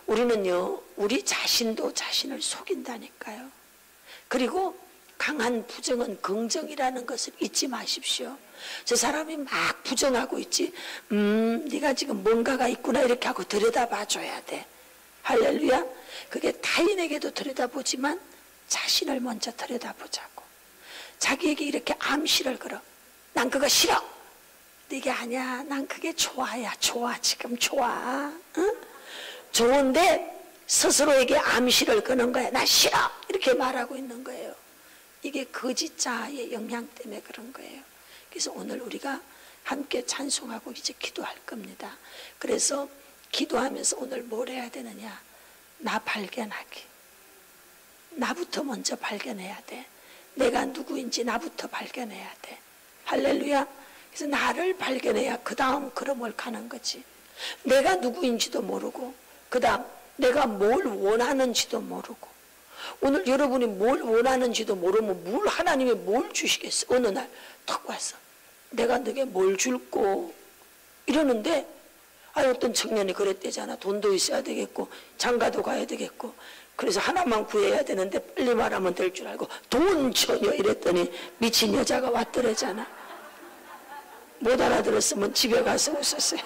우리는요 우리 자신도 자신을 속인다니까요. 그리고 강한 부정은 긍정이라는 것을 잊지 마십시오. 저 사람이 막 부정하고 있지. 네가 지금 뭔가가 있구나 이렇게 하고 들여다봐 줘야 돼. 할렐루야. 그게 타인에게도 들여다보지만 자신을 먼저 들여다보자고. 자기에게 이렇게 암시를 걸어. 난 그거 싫어. 이게 아니야. 난 그게 좋아야. 좋아. 지금 좋아. 응? 좋은데 스스로에게 암시를 거는 거야. 나 싫어. 이렇게 말하고 있는 거예요. 이게 거짓자의 영향 때문에 그런 거예요. 그래서 오늘 우리가 함께 찬송하고 이제 기도할 겁니다. 그래서 기도하면서 오늘 뭘 해야 되느냐. 나 발견하기. 나부터 먼저 발견해야 돼. 내가 누구인지 나부터 발견해야 돼. 할렐루야. 그래서 나를 발견해야 그 다음 걸음을 가는 거지. 내가 누구인지도 모르고 그 다음 내가 뭘 원하는지도 모르고 오늘 여러분이 뭘 원하는지도 모르면 뭘 하나님이 뭘 주시겠어. 어느 날 탁 와서 내가 너에게 뭘 줄꼬 이러는데 어떤 청년이 그랬대잖아. 돈도 있어야 되겠고 장가도 가야 되겠고 그래서 하나만 구해야 되는데 빨리 말하면 될 줄 알고 돈 전혀 이랬더니 미친 여자가 왔더래잖아. 못 알아들었으면 집에 가서 웃었어요.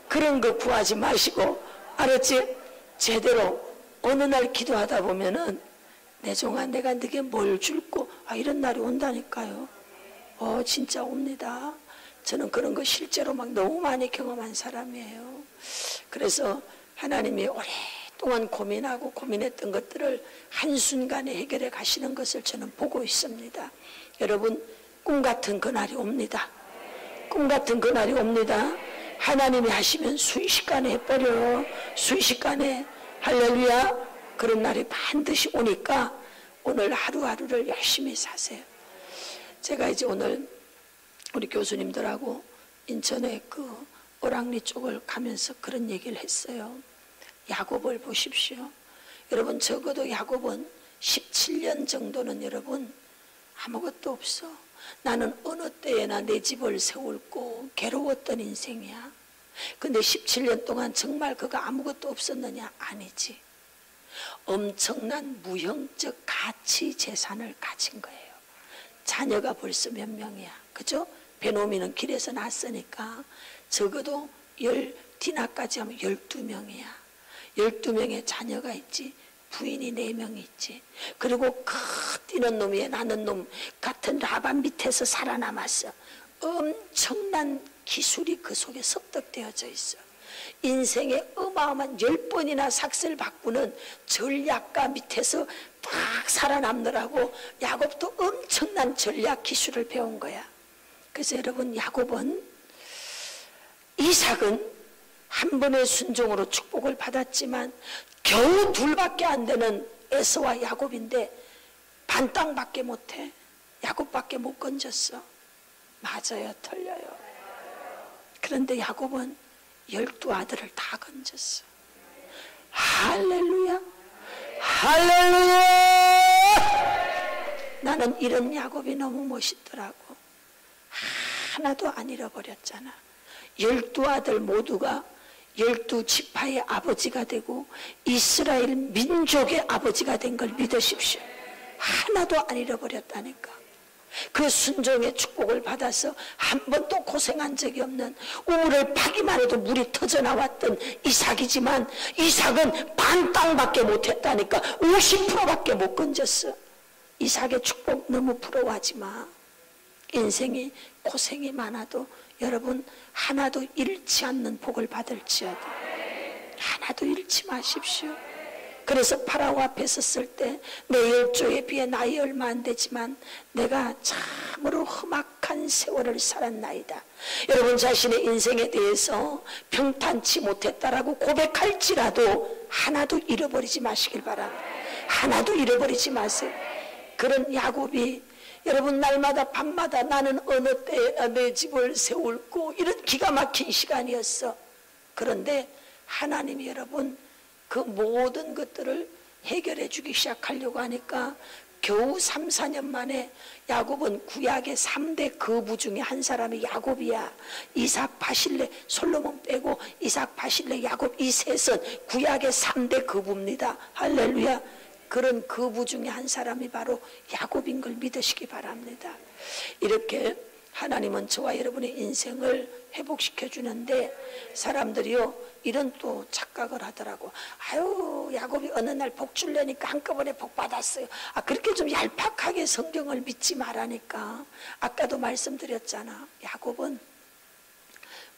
그런 거 구하지 마시고 알았지? 제대로 어느 날 기도하다 보면은 내 종아 내가 너게 뭘 줄꼬 이런 날이 온다니까요. 진짜 옵니다. 저는 그런 거 실제로 막 너무 많이 경험한 사람이에요. 그래서 하나님이 오랫동안 고민하고 고민했던 것들을 한순간에 해결해 가시는 것을 저는 보고 있습니다. 여러분 꿈같은 그날이 옵니다. 꿈같은 그날이 옵니다. 하나님이 하시면 순식간에 해버려. 순식간에. 할렐루야. 그런 날이 반드시 오니까 오늘 하루하루를 열심히 사세요. 제가 이제 오늘 우리 교수님들하고 인천의 그 오랑리 쪽을 가면서 그런 얘기를 했어요. 야곱을 보십시오. 여러분 적어도 야곱은 17년 정도는 여러분 아무것도 없어. 나는 어느 때에나 내 집을 세울고 괴로웠던 인생이야. 근데 17년 동안 정말 그가 아무것도 없었느냐? 아니지. 엄청난 무형적 가치 재산을 가진 거예요. 자녀가 벌써 몇 명이야. 그죠? 베노미는 길에서 낳았으니까 적어도 디나까지 하면 12명이야. 12명의 자녀가 있지. 부인이 4명이 있지. 그리고 뛰는 놈이 나는 놈 같은 라반 밑에서 살아남았어. 엄청난 기술이 그 속에 습득되어져 있어. 인생의 어마어마한 10번이나 삭슬 바꾸는 전략가 밑에서 딱 살아남느라고 야곱도 엄청난 전략 기술을 배운 거야. 그래서 여러분, 야곱은, 이삭은 한 번의 순종으로 축복을 받았지만 겨우 둘밖에 안 되는 에서와 야곱인데 반 땅밖에 못해. 야곱밖에 못 건졌어. 맞아요, 틀려요? 그런데 야곱은 12아들을 다 건졌어. 할렐루야, 할렐루야. 나는 이런 야곱이 너무 멋있더라고. 하나도 안 잃어버렸잖아. 12아들 모두가 12지파의 아버지가 되고 이스라엘 민족의 아버지가 된 걸 믿으십시오. 하나도 안 잃어버렸다니까. 그 순종의 축복을 받아서 한 번도 고생한 적이 없는, 우물을 파기만 해도 물이 터져나왔던 이삭이지만 이삭은 반 땅밖에 못했다니까. 50%밖에 못 건졌어. 이삭의 축복 너무 부러워하지 마. 인생이 고생이 많아도 여러분, 하나도 잃지 않는 복을 받을지어다. 하나도 잃지 마십시오. 그래서 파라오 앞에 섰을 때 내 10조에 비해 나이 얼마 안 되지만 내가 참으로 험악한 세월을 살았나이다. 여러분 자신의 인생에 대해서 평탄치 못했다라고 고백할지라도 하나도 잃어버리지 마시길 바랍니다. 하나도 잃어버리지 마세요. 그런 야곱이 여러분 날마다 밤마다 나는 어느 때에 내 집을 세울고, 이런 기가 막힌 시간이었어. 그런데 하나님이 여러분 그 모든 것들을 해결해 주기 시작하려고 하니까 겨우 3, 4년 만에 야곱은 구약의 3대 거부 중에 한 사람이 야곱이야. 이삭, 바실레, 솔로몬 빼고 이삭, 바실레, 야곱, 이 셋은 구약의 3대 거부입니다. 할렐루야. 그런 거부 중에 한 사람이 바로 야곱인 걸 믿으시기 바랍니다. 이렇게 하나님은 저와 여러분의 인생을 회복시켜 주는데, 사람들이요 이런 또 착각을 하더라고. 아유, 야곱이 어느 날 복 줄래니까 한꺼번에 복 받았어요. 그렇게 좀 얄팍하게 성경을 믿지 말라니까. 아까도 말씀드렸잖아. 야곱은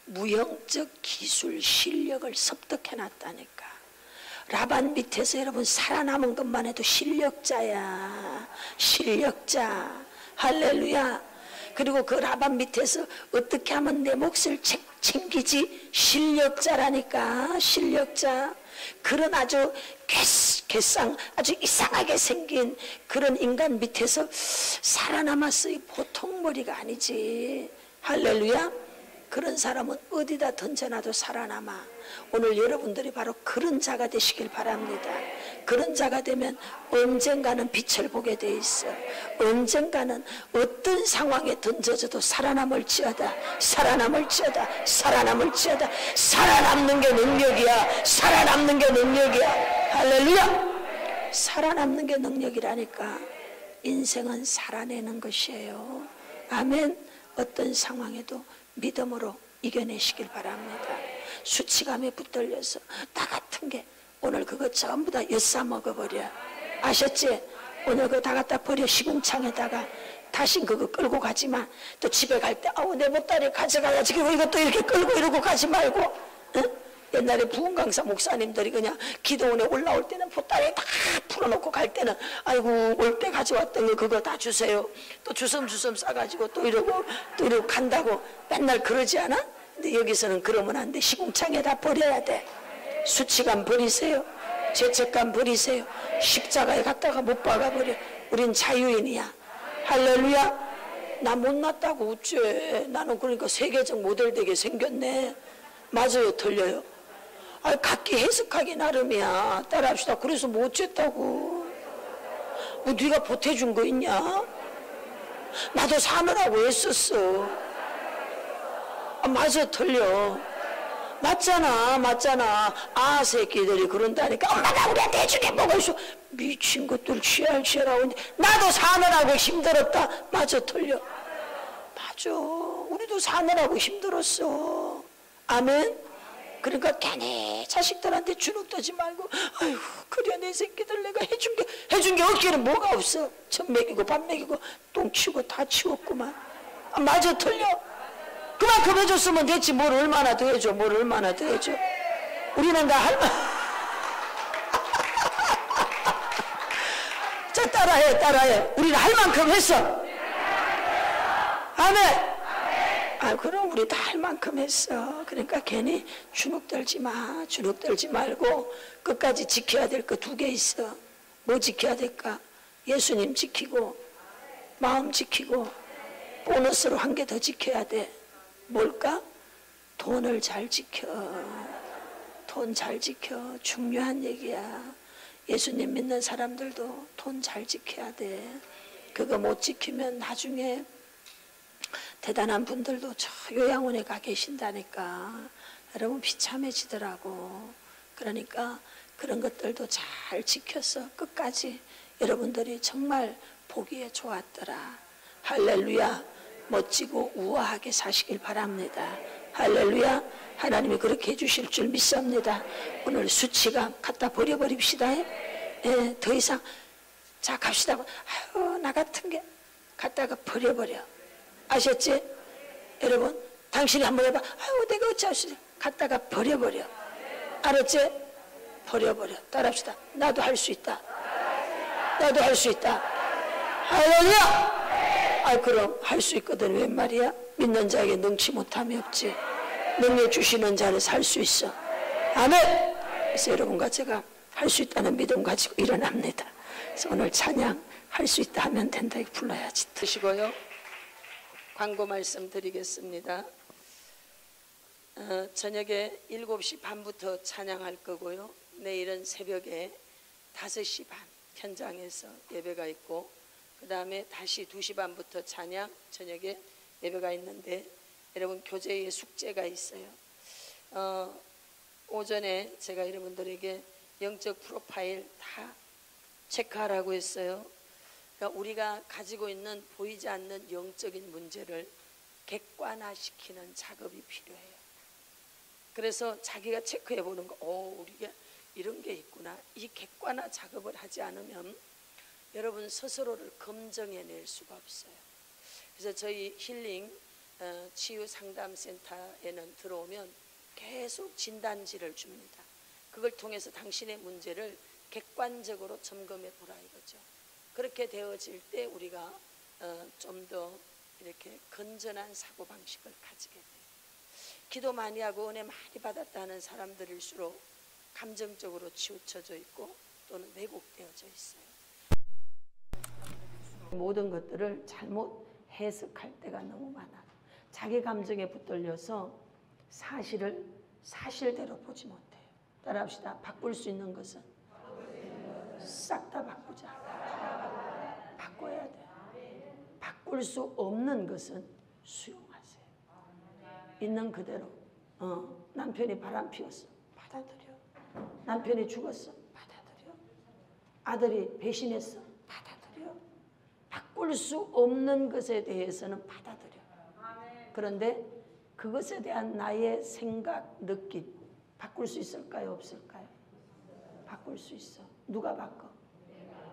무형적 기술, 실력을 습득해 놨다니까. 라반 밑에서 여러분 살아남은 것만 해도 실력자야. 실력자. 할렐루야. 그리고 그 라반 밑에서 어떻게 하면 내 몫을 챙기지? 실력자라니까. 실력자. 그런 아주 괴상 아주 이상하게 생긴 그런 인간 밑에서 살아남았어요. 보통 머리가 아니지. 할렐루야. 그런 사람은 어디다 던져놔도 살아남아. 오늘 여러분들이 바로 그런 자가 되시길 바랍니다. 그런 자가 되면 언젠가는 빛을 보게 돼 있어. 언젠가는 어떤 상황에 던져져도 살아남을지어다. 살아남을지어다. 살아남을지어다. 살아남는 게 능력이야. 살아남는 게 능력이야. 할렐루야. 살아남는 게 능력이라니까. 인생은 살아내는 것이에요. 아멘. 어떤 상황에도 믿음으로 이겨내시길 바랍니다. 수치감에 붙들려서 나 같은 게 오늘 그거 전부 다 엿사 먹어버려. 아셨지? 오늘 그거 다 갖다 버려. 시궁창에다가. 다신 그거 끌고 가지만 또 집에 갈 때 아우 내 보따리 가져가야지. 그리고 이것도 이렇게 끌고 이러고 가지 말고. 응? 옛날에 부흥강사 목사님들이 그냥 기도원에 올라올 때는 보따리 다 풀어놓고 갈 때는 아이고 올 때 가져왔던 거 그거 다 주세요. 또 주섬주섬 싸가지고 또 이러고 간다고 맨날 그러지 않아? 근데 여기서는 그러면 안 돼. 시궁창에다 버려야 돼. 수치감 버리세요. 죄책감 버리세요. 십자가에 갖다가 못 박아버려. 우린 자유인이야. 할렐루야. 나 못났다고 어째. 나는 그러니까 세계적 모델 되게 생겼네. 맞아요, 틀려요? 각기 해석하기 나름이야. 따라합시다. 그래서 뭐 어쨌다고. 뭐 네가 보태준 거 있냐? 나도 사느라고 애썼어. 맞아, 틀려. 맞잖아, 맞잖아. 새끼들이 그런다니까. 엄마가 우리한테 해주게 뭐가 있어. 미친 것들 취할하고 나도 사느라고 힘들었다. 맞아, 틀려. 맞아. 우리도 사느라고 힘들었어. 아멘. 그러니까 괜히 자식들한테 주눅 들지 말고 아이고 그래 내 새끼들 내가 해준 게 없기는 뭐가 없어. 젖 먹이고 밥 먹이고 똥 치우고 다 치웠구만. 맞아, 틀려. 그만큼 해줬으면 됐지. 뭘 얼마나 더 해줘. 뭘 얼마나 더 해줘. 우리는 다 할만. 자, 따라해. 우리는 할 만큼 했어. 아멘. 아, 그럼 우리 다 할 만큼 했어. 그러니까 괜히 주눅들지 말고 끝까지 지켜야 될 거 2개 있어. 뭐 지켜야 될까? 예수님 지키고 마음 지키고 보너스로 1개 더 지켜야 돼. 뭘까? 돈을 잘 지켜. 돈 잘 지켜. 중요한 얘기야. 예수님 믿는 사람들도 돈 잘 지켜야 돼. 그거 못 지키면 나중에 대단한 분들도 저 요양원에 가 계신다니까. 여러분 비참해지더라고. 그러니까 그런 것들도 잘 지켜서 끝까지 여러분들이 정말 보기에 좋았더라. 할렐루야. 멋지고 우아하게 사시길 바랍니다. 할렐루야. 하나님이 그렇게 해주실 줄 믿습니다. 오늘 수치감 갖다 버려버립시다. 예, 더 이상. 자, 갑시다. 아유, 나 같은 게 갖다가 버려버려. 아셨지? 여러분, 당신이 한번 해봐. 아유, 내가 어찌할 수 있어. 갖다가 버려버려. 알았지? 버려버려. 따라합시다. 나도 할 수 있다. 나도 할 수 있다. 할렐루야! 아, 그럼 할 수 있거든. 웬 말이야? 믿는 자에게 능치 못함이 없지. 능력 주시는 자는 살 수 있어. 아멘! 그래서 여러분과 제가 할 수 있다는 믿음 가지고 일어납니다. 그래서 오늘 찬양 할 수 있다 하면 된다 이거 불러야지. 드시고요. 광고 말씀 드리겠습니다. 저녁에 7시 반부터 찬양할 거고요. 내일은 새벽에 5시 반 현장에서 예배가 있고, 그 다음에 다시 2시 반부터 찬양, 저녁에 예배가 있는데 여러분 교제의 숙제가 있어요. 오전에 제가 여러분들에게 영적 프로파일 다 체크하라고 했어요. 그러니까 우리가 가지고 있는 보이지 않는 영적인 문제를 객관화시키는 작업이 필요해요. 그래서 자기가 체크해 보는 거, 우리가 이런 게 있구나. 이 객관화 작업을 하지 않으면 여러분 스스로를 검증해낼 수가 없어요. 그래서 저희 힐링 치유상담센터에는 들어오면 계속 진단지를 줍니다. 그걸 통해서 당신의 문제를 객관적으로 점검해 보라 이거죠. 그렇게 되어질 때 우리가 좀 더 이렇게 건전한 사고방식을 가지게 돼요. 기도 많이 하고 은혜 많이 받았다는 사람들일수록 감정적으로 치우쳐져 있고 또는 왜곡되어져 있어요. 모든 것들을 잘못 해석할 때가 너무 많아. 자기 감정에 붙들려서 사실을 사실대로 보지 못해요. 따라합시다. 바꿀 수 있는 것은 싹 다 바꾸자. 바꿔야 돼. 바꿀 수 없는 것은 수용하세요. 있는 그대로. 남편이 바람 피웠어. 받아들여. 남편이 죽었어. 받아들여. 아들이 배신했어. 받아들여. 바꿀 수 없는 것에 대해서는 받아들여. 그런데 그것에 대한 나의 생각, 느낌 바꿀 수 있을까요? 없을까요? 바꿀 수 있어. 누가 바꿔?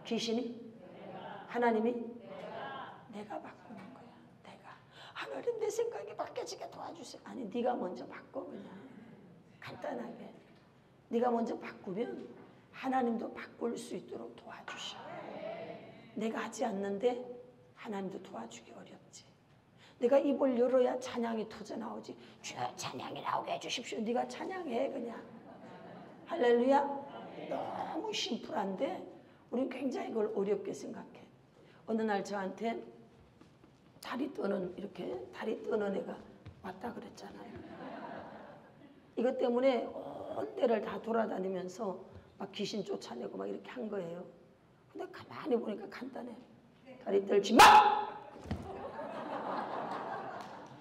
귀신이? 하나님이? 내가 바꾸는 거야. 내가. 하나님 내 생각이 바뀌어지게 도와주세요. 아니 네가 먼저 바꿔. 그냥 간단하게 네가 먼저 바꾸면 하나님도 바꿀 수 있도록 도와주셔. 내가 하지 않는데 하나님도 도와주기 어렵지. 네가 입을 열어야 찬양이 터져나오지. 주여 찬양이 나오게 해주십시오. 네가 찬양해 그냥. 할렐루야. 너무 심플한데 우리는 굉장히 그걸 어렵게 생각해. 어느 날 저한테 다리 떠는 애가 왔다 그랬잖아요. 이것 때문에 온 데를 다 돌아다니면서 막 귀신 쫓아내고 막 이렇게 한 거예요. 근데 가만히 보니까 간단해. 다리 떨지 마!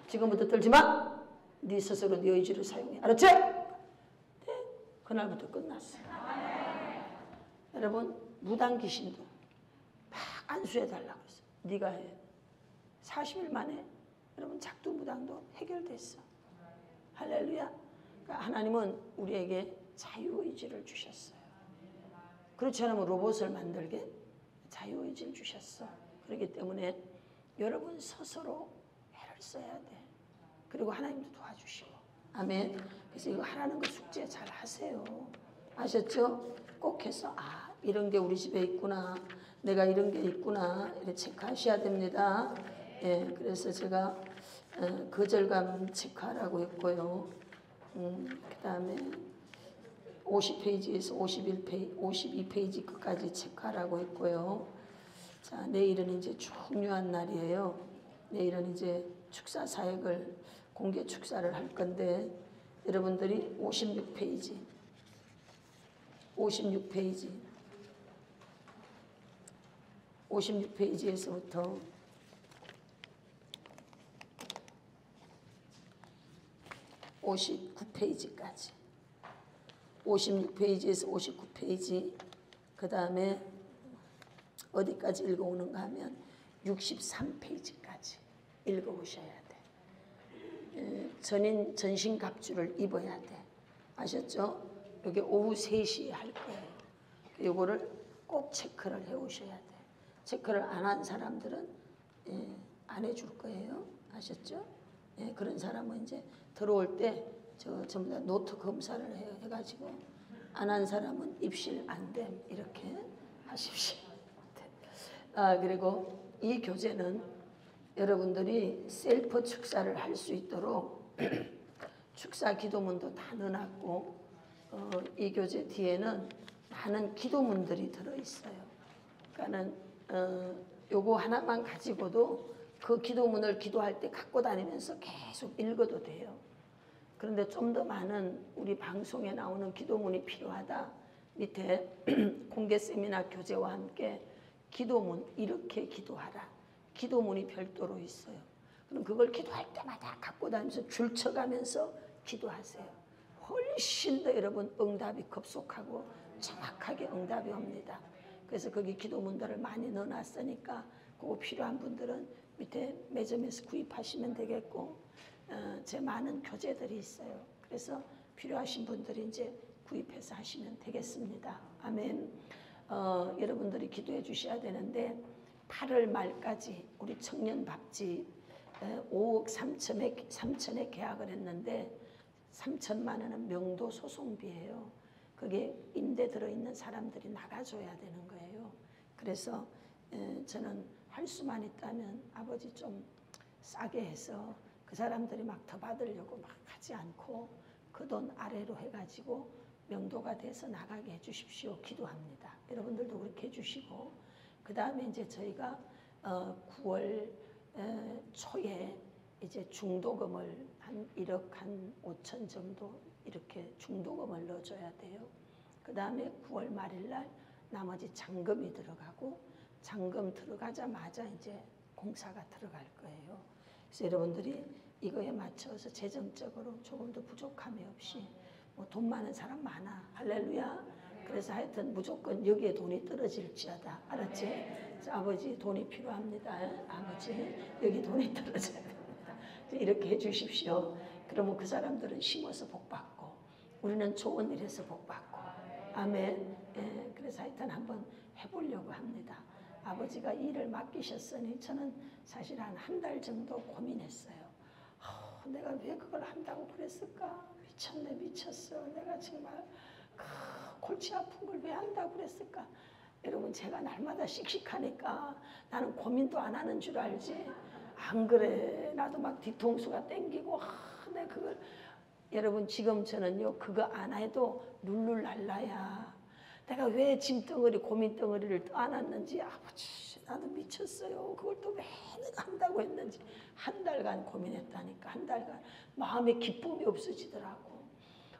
지금부터 떨지 마! 네 스스로 네 의지를 사용해. 알았지? 네. 그날부터 끝났어요. 여러분 무당 귀신도 막 안수해달라고 했어. 네가 해. 40일 만에 여러분 작두무당도 해결됐어. 할렐루야. 그러니까 하나님은 우리에게 자유의지를 주셨어요. 그렇지 않으면 로봇을 만들게 자유의지를 주셨어. 그렇기 때문에 여러분 스스로 애를 써야 돼. 그리고 하나님도 도와주시고 아멘. 그래서 이거 하라는 거 숙제 잘 하세요. 아셨죠? 꼭 해서 이런 게 우리 집에 있구나, 내가 이런 게 있구나 이렇게 체크하셔야 됩니다. 예, 그래서 제가 거절감 체크하라고 했고요. 그 다음에 50페이지에서 52페이지 끝까지 체크하라고 했고요. 자, 내일은 이제 중요한 날이에요. 내일은 이제 축사 사역을 공개 축사를 할 건데 여러분들이 56페이지에서부터 59페이지까지 56페이지에서 59페이지 그 다음에 어디까지 읽어오는가 하면 63페이지까지 읽어오셔야 돼. 전신갑주를 입어야 돼. 아셨죠? 여기 오후 3시에 할 거예요. 이거를 꼭 체크를 해 오셔야 돼. 체크를 안 한 사람들은 안 해줄 거예요. 아셨죠? 그런 사람은 이제 들어올 때 전부 다 노트 검사를 해가지고 안 한 사람은 입실 안 됨 이렇게 하십시오. 그리고 이 교재는 여러분들이 셀프 축사를 할 수 있도록 축사 기도문도 다 넣어놨고 이 교재 뒤에는 많은 기도문들이 들어있어요. 그러니까는 요거 하나만 가지고도 그 기도문을 기도할 때 갖고 다니면서 계속 읽어도 돼요. 그런데 좀 더 많은 우리 방송에 나오는 기도문이 필요하다. 밑에 공개 세미나 교재와 함께 기도문 이렇게 기도하라. 기도문이 별도로 있어요. 그럼 그걸 기도할 때마다 갖고 다니면서 줄 쳐가면서 기도하세요. 훨씬 더 여러분 응답이 급속하고 정확하게 응답이 옵니다. 그래서 거기 기도문들을 많이 넣어놨으니까 그거 필요한 분들은 밑에 매점에서 구입하시면 되겠고 제 많은 교재들이 있어요. 그래서 필요하신 분들이 이제 구입해서 하시면 되겠습니다. 아멘. 여러분들이 기도해 주셔야 되는데 8월 말까지 우리 청년밥집 5억 3천에 계약을 했는데 3천만 원은 명도 소송비예요. 그게 임대 들어있는 사람들이 나가줘야 되는 거예요. 그래서 저는 할 수만 있다면 아버지 좀 싸게 해서 그 사람들이 막 더 받으려고 막 하지 않고 그 돈 아래로 해가지고 명도가 돼서 나가게 해주십시오. 기도합니다. 여러분들도 그렇게 해주시고 그 다음에 이제 저희가 9월 초에 이제 중도금을 한 1억 한 5천 정도 이렇게 중도금을 넣어줘야 돼요. 그 다음에 9월 말일날 나머지 잔금이 들어가고 잔금 들어가자마자 이제 공사가 들어갈 거예요. 그래서 여러분들이 이거에 맞춰서 재정적으로 조금도 부족함이 없이 뭐 돈 많은 사람 많아. 할렐루야. 그래서 하여튼 무조건 여기에 돈이 떨어질지어다. 알았지? 아버지 돈이 필요합니다. 아버지 여기 돈이 떨어져야 됩니다. 이렇게 해 주십시오. 그러면 그 사람들은 심어서 복받고 우리는 좋은 일에서 복받고 아멘. 그래서 하여튼 한번 해보려고 합니다. 아버지가 일을 맡기셨으니 저는 사실 한 달 정도 고민했어요. 내가 왜 그걸 한다고 그랬을까? 미쳤네 미쳤어. 내가 정말 골치 아픈 걸 왜 한다고 그랬을까? 여러분 제가 날마다 씩씩하니까 나는 고민도 안 하는 줄 알지. 안 그래. 나도 막 뒤통수가 땡기고 내가 그걸 여러분 지금 저는요 그거 안 해도 룰루랄라야. 내가 왜 짐덩어리 고민덩어리를 떠안았는지 아버지 나도 미쳤어요. 그걸 또 왜 내가 한다고 했는지 한 달간 고민했다니까. 한 달간 마음에 기쁨이 없어지더라고.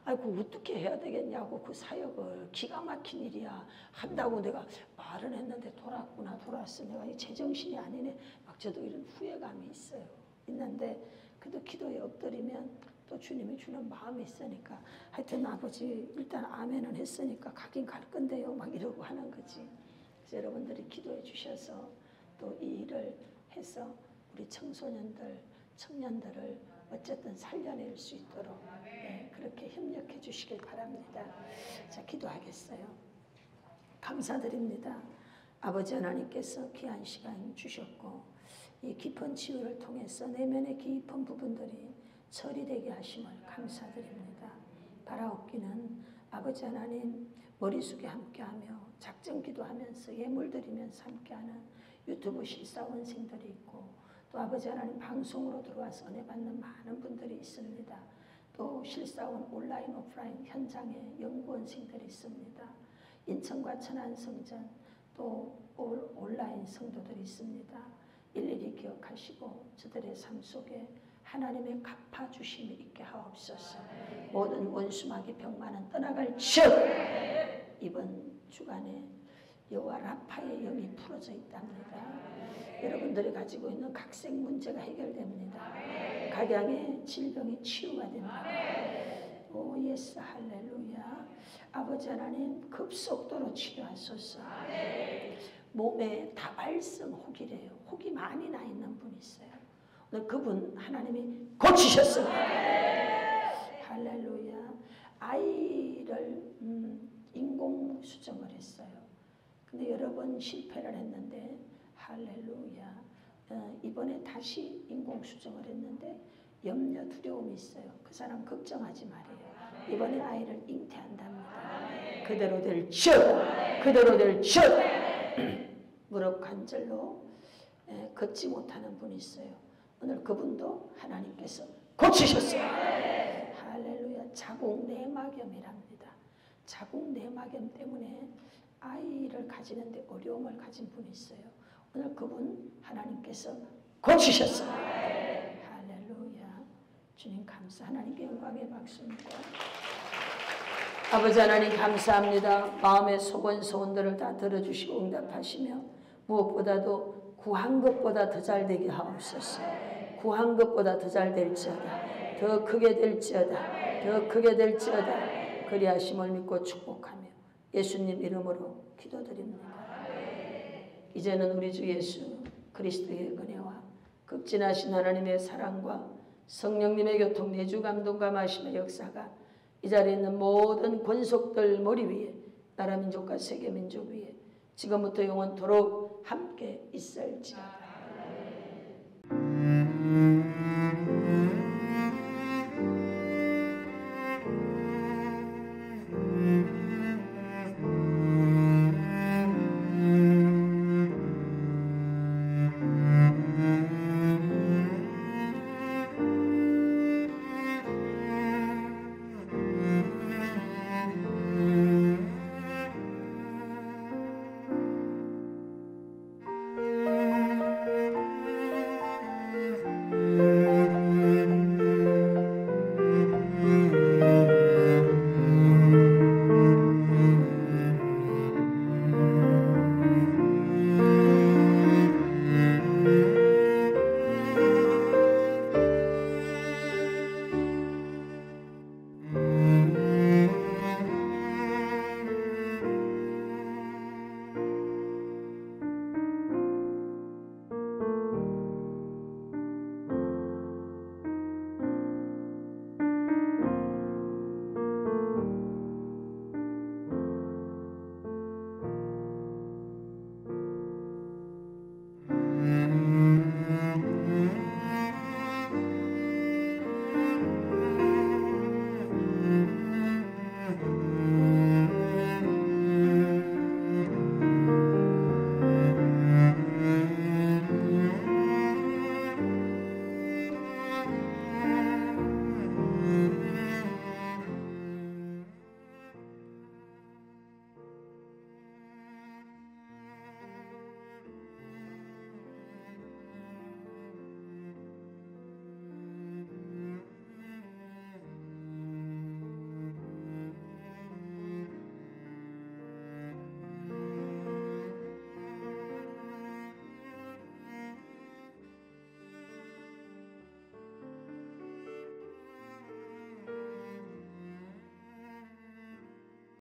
아이고 어떻게 해야 되겠냐고 그 사역을 기가 막힌 일이야 한다고 내가 말은 했는데 돌았구나 돌았어. 내가 이 제정신이 아니네. 막 저도 이런 후회감이 있어요. 있는데 그래도 기도에 엎드리면 또 주님이 주는 마음이 있으니까 하여튼 아버지 일단 아멘은 했으니까 가긴 갈 건데요 막 이러고 하는 거지. 그래서 여러분들이 기도해 주셔서 또 이 일을 해서 우리 청소년들 청년들을 어쨌든 살려낼 수 있도록 그렇게 협력해 주시길 바랍니다. 자 기도하겠어요. 감사드립니다. 아버지 하나님께서 귀한 시간 주셨고 이 깊은 치유를 통해서 내면의 깊은 부분들이 처리되게 하심을 감사드립니다. 바라옵기는 아버지 하나님 머리 숙여 함께하며 작정 기도하면서 예물 드리면서 함께하는 유튜브 실사원생들이 있고 또 아버지 하나님 방송으로 들어와서 은혜 받는 많은 분들이 있습니다. 또 실사원 온라인 오프라인 현장에 연구원생들이 있습니다. 인천과 천안성전 또 온라인 성도들이 있습니다. 일일이 기억하시고 저들의 삶 속에 하나님의 갚아주심이 있게 하옵소서. 모든 원수마귀 병만은 떠나갈지어다. 이번 주간에 여호와 라파의 영이 풀어져 있답니다. 여러분들이 가지고 있는 각색 문제가 해결됩니다. 각양의 질병이 치유가 됩니다. 오 예스 할렐루야. 아버지 하나님 급속도로 치료하소서. 몸에 다발성 혹이래요. 혹이 많이 나 있는 분이 있어요. 오늘 그분 하나님이 고치셨습니다. 할렐루야. 아이를 인공수정을 했어요. 근데 여러 번 실패를 했는데 할렐루야. 이번에 다시 인공수정을 했는데 염려 두려움이 있어요. 그 사람 걱정하지 말아요. 이번에 아이를 잉태한답니다. 그대로 될지어다. 그대로 될지어다. 무릎 관절로 걷지 못하는 분이 있어요. 오늘 그분도 하나님께서 고치셨어요. 할렐루야. 자궁 내막염이랍니다. 자궁 내막염 때문에 아이를 가지는데 어려움을 가진 분이 있어요. 오늘 그분 하나님께서 고치셨어요. 할렐루야. 주님 감사. 하나님께 영광의 박수입니다. 아버지 하나님 감사합니다. 마음의 소원들을 다 들어주시고 응답하시며 무엇보다도 구한 것보다 더 잘 되게 하옵소서. 구한 것보다 더 잘 될지어다. 더 크게 될지어다. 더 크게 될지어다. 그리하심을 믿고 축복하며 예수님 이름으로 기도드립니다. 이제는 우리 주 예수 그리스도의 은혜와 극진하신 하나님의 사랑과 성령님의 교통 내주 감동과 마심의 역사가 이 자리에 있는 모든 권속들 머리 위에 나라 민족과 세계 민족 위에 지금부터 영원토록 함께 있을지어다.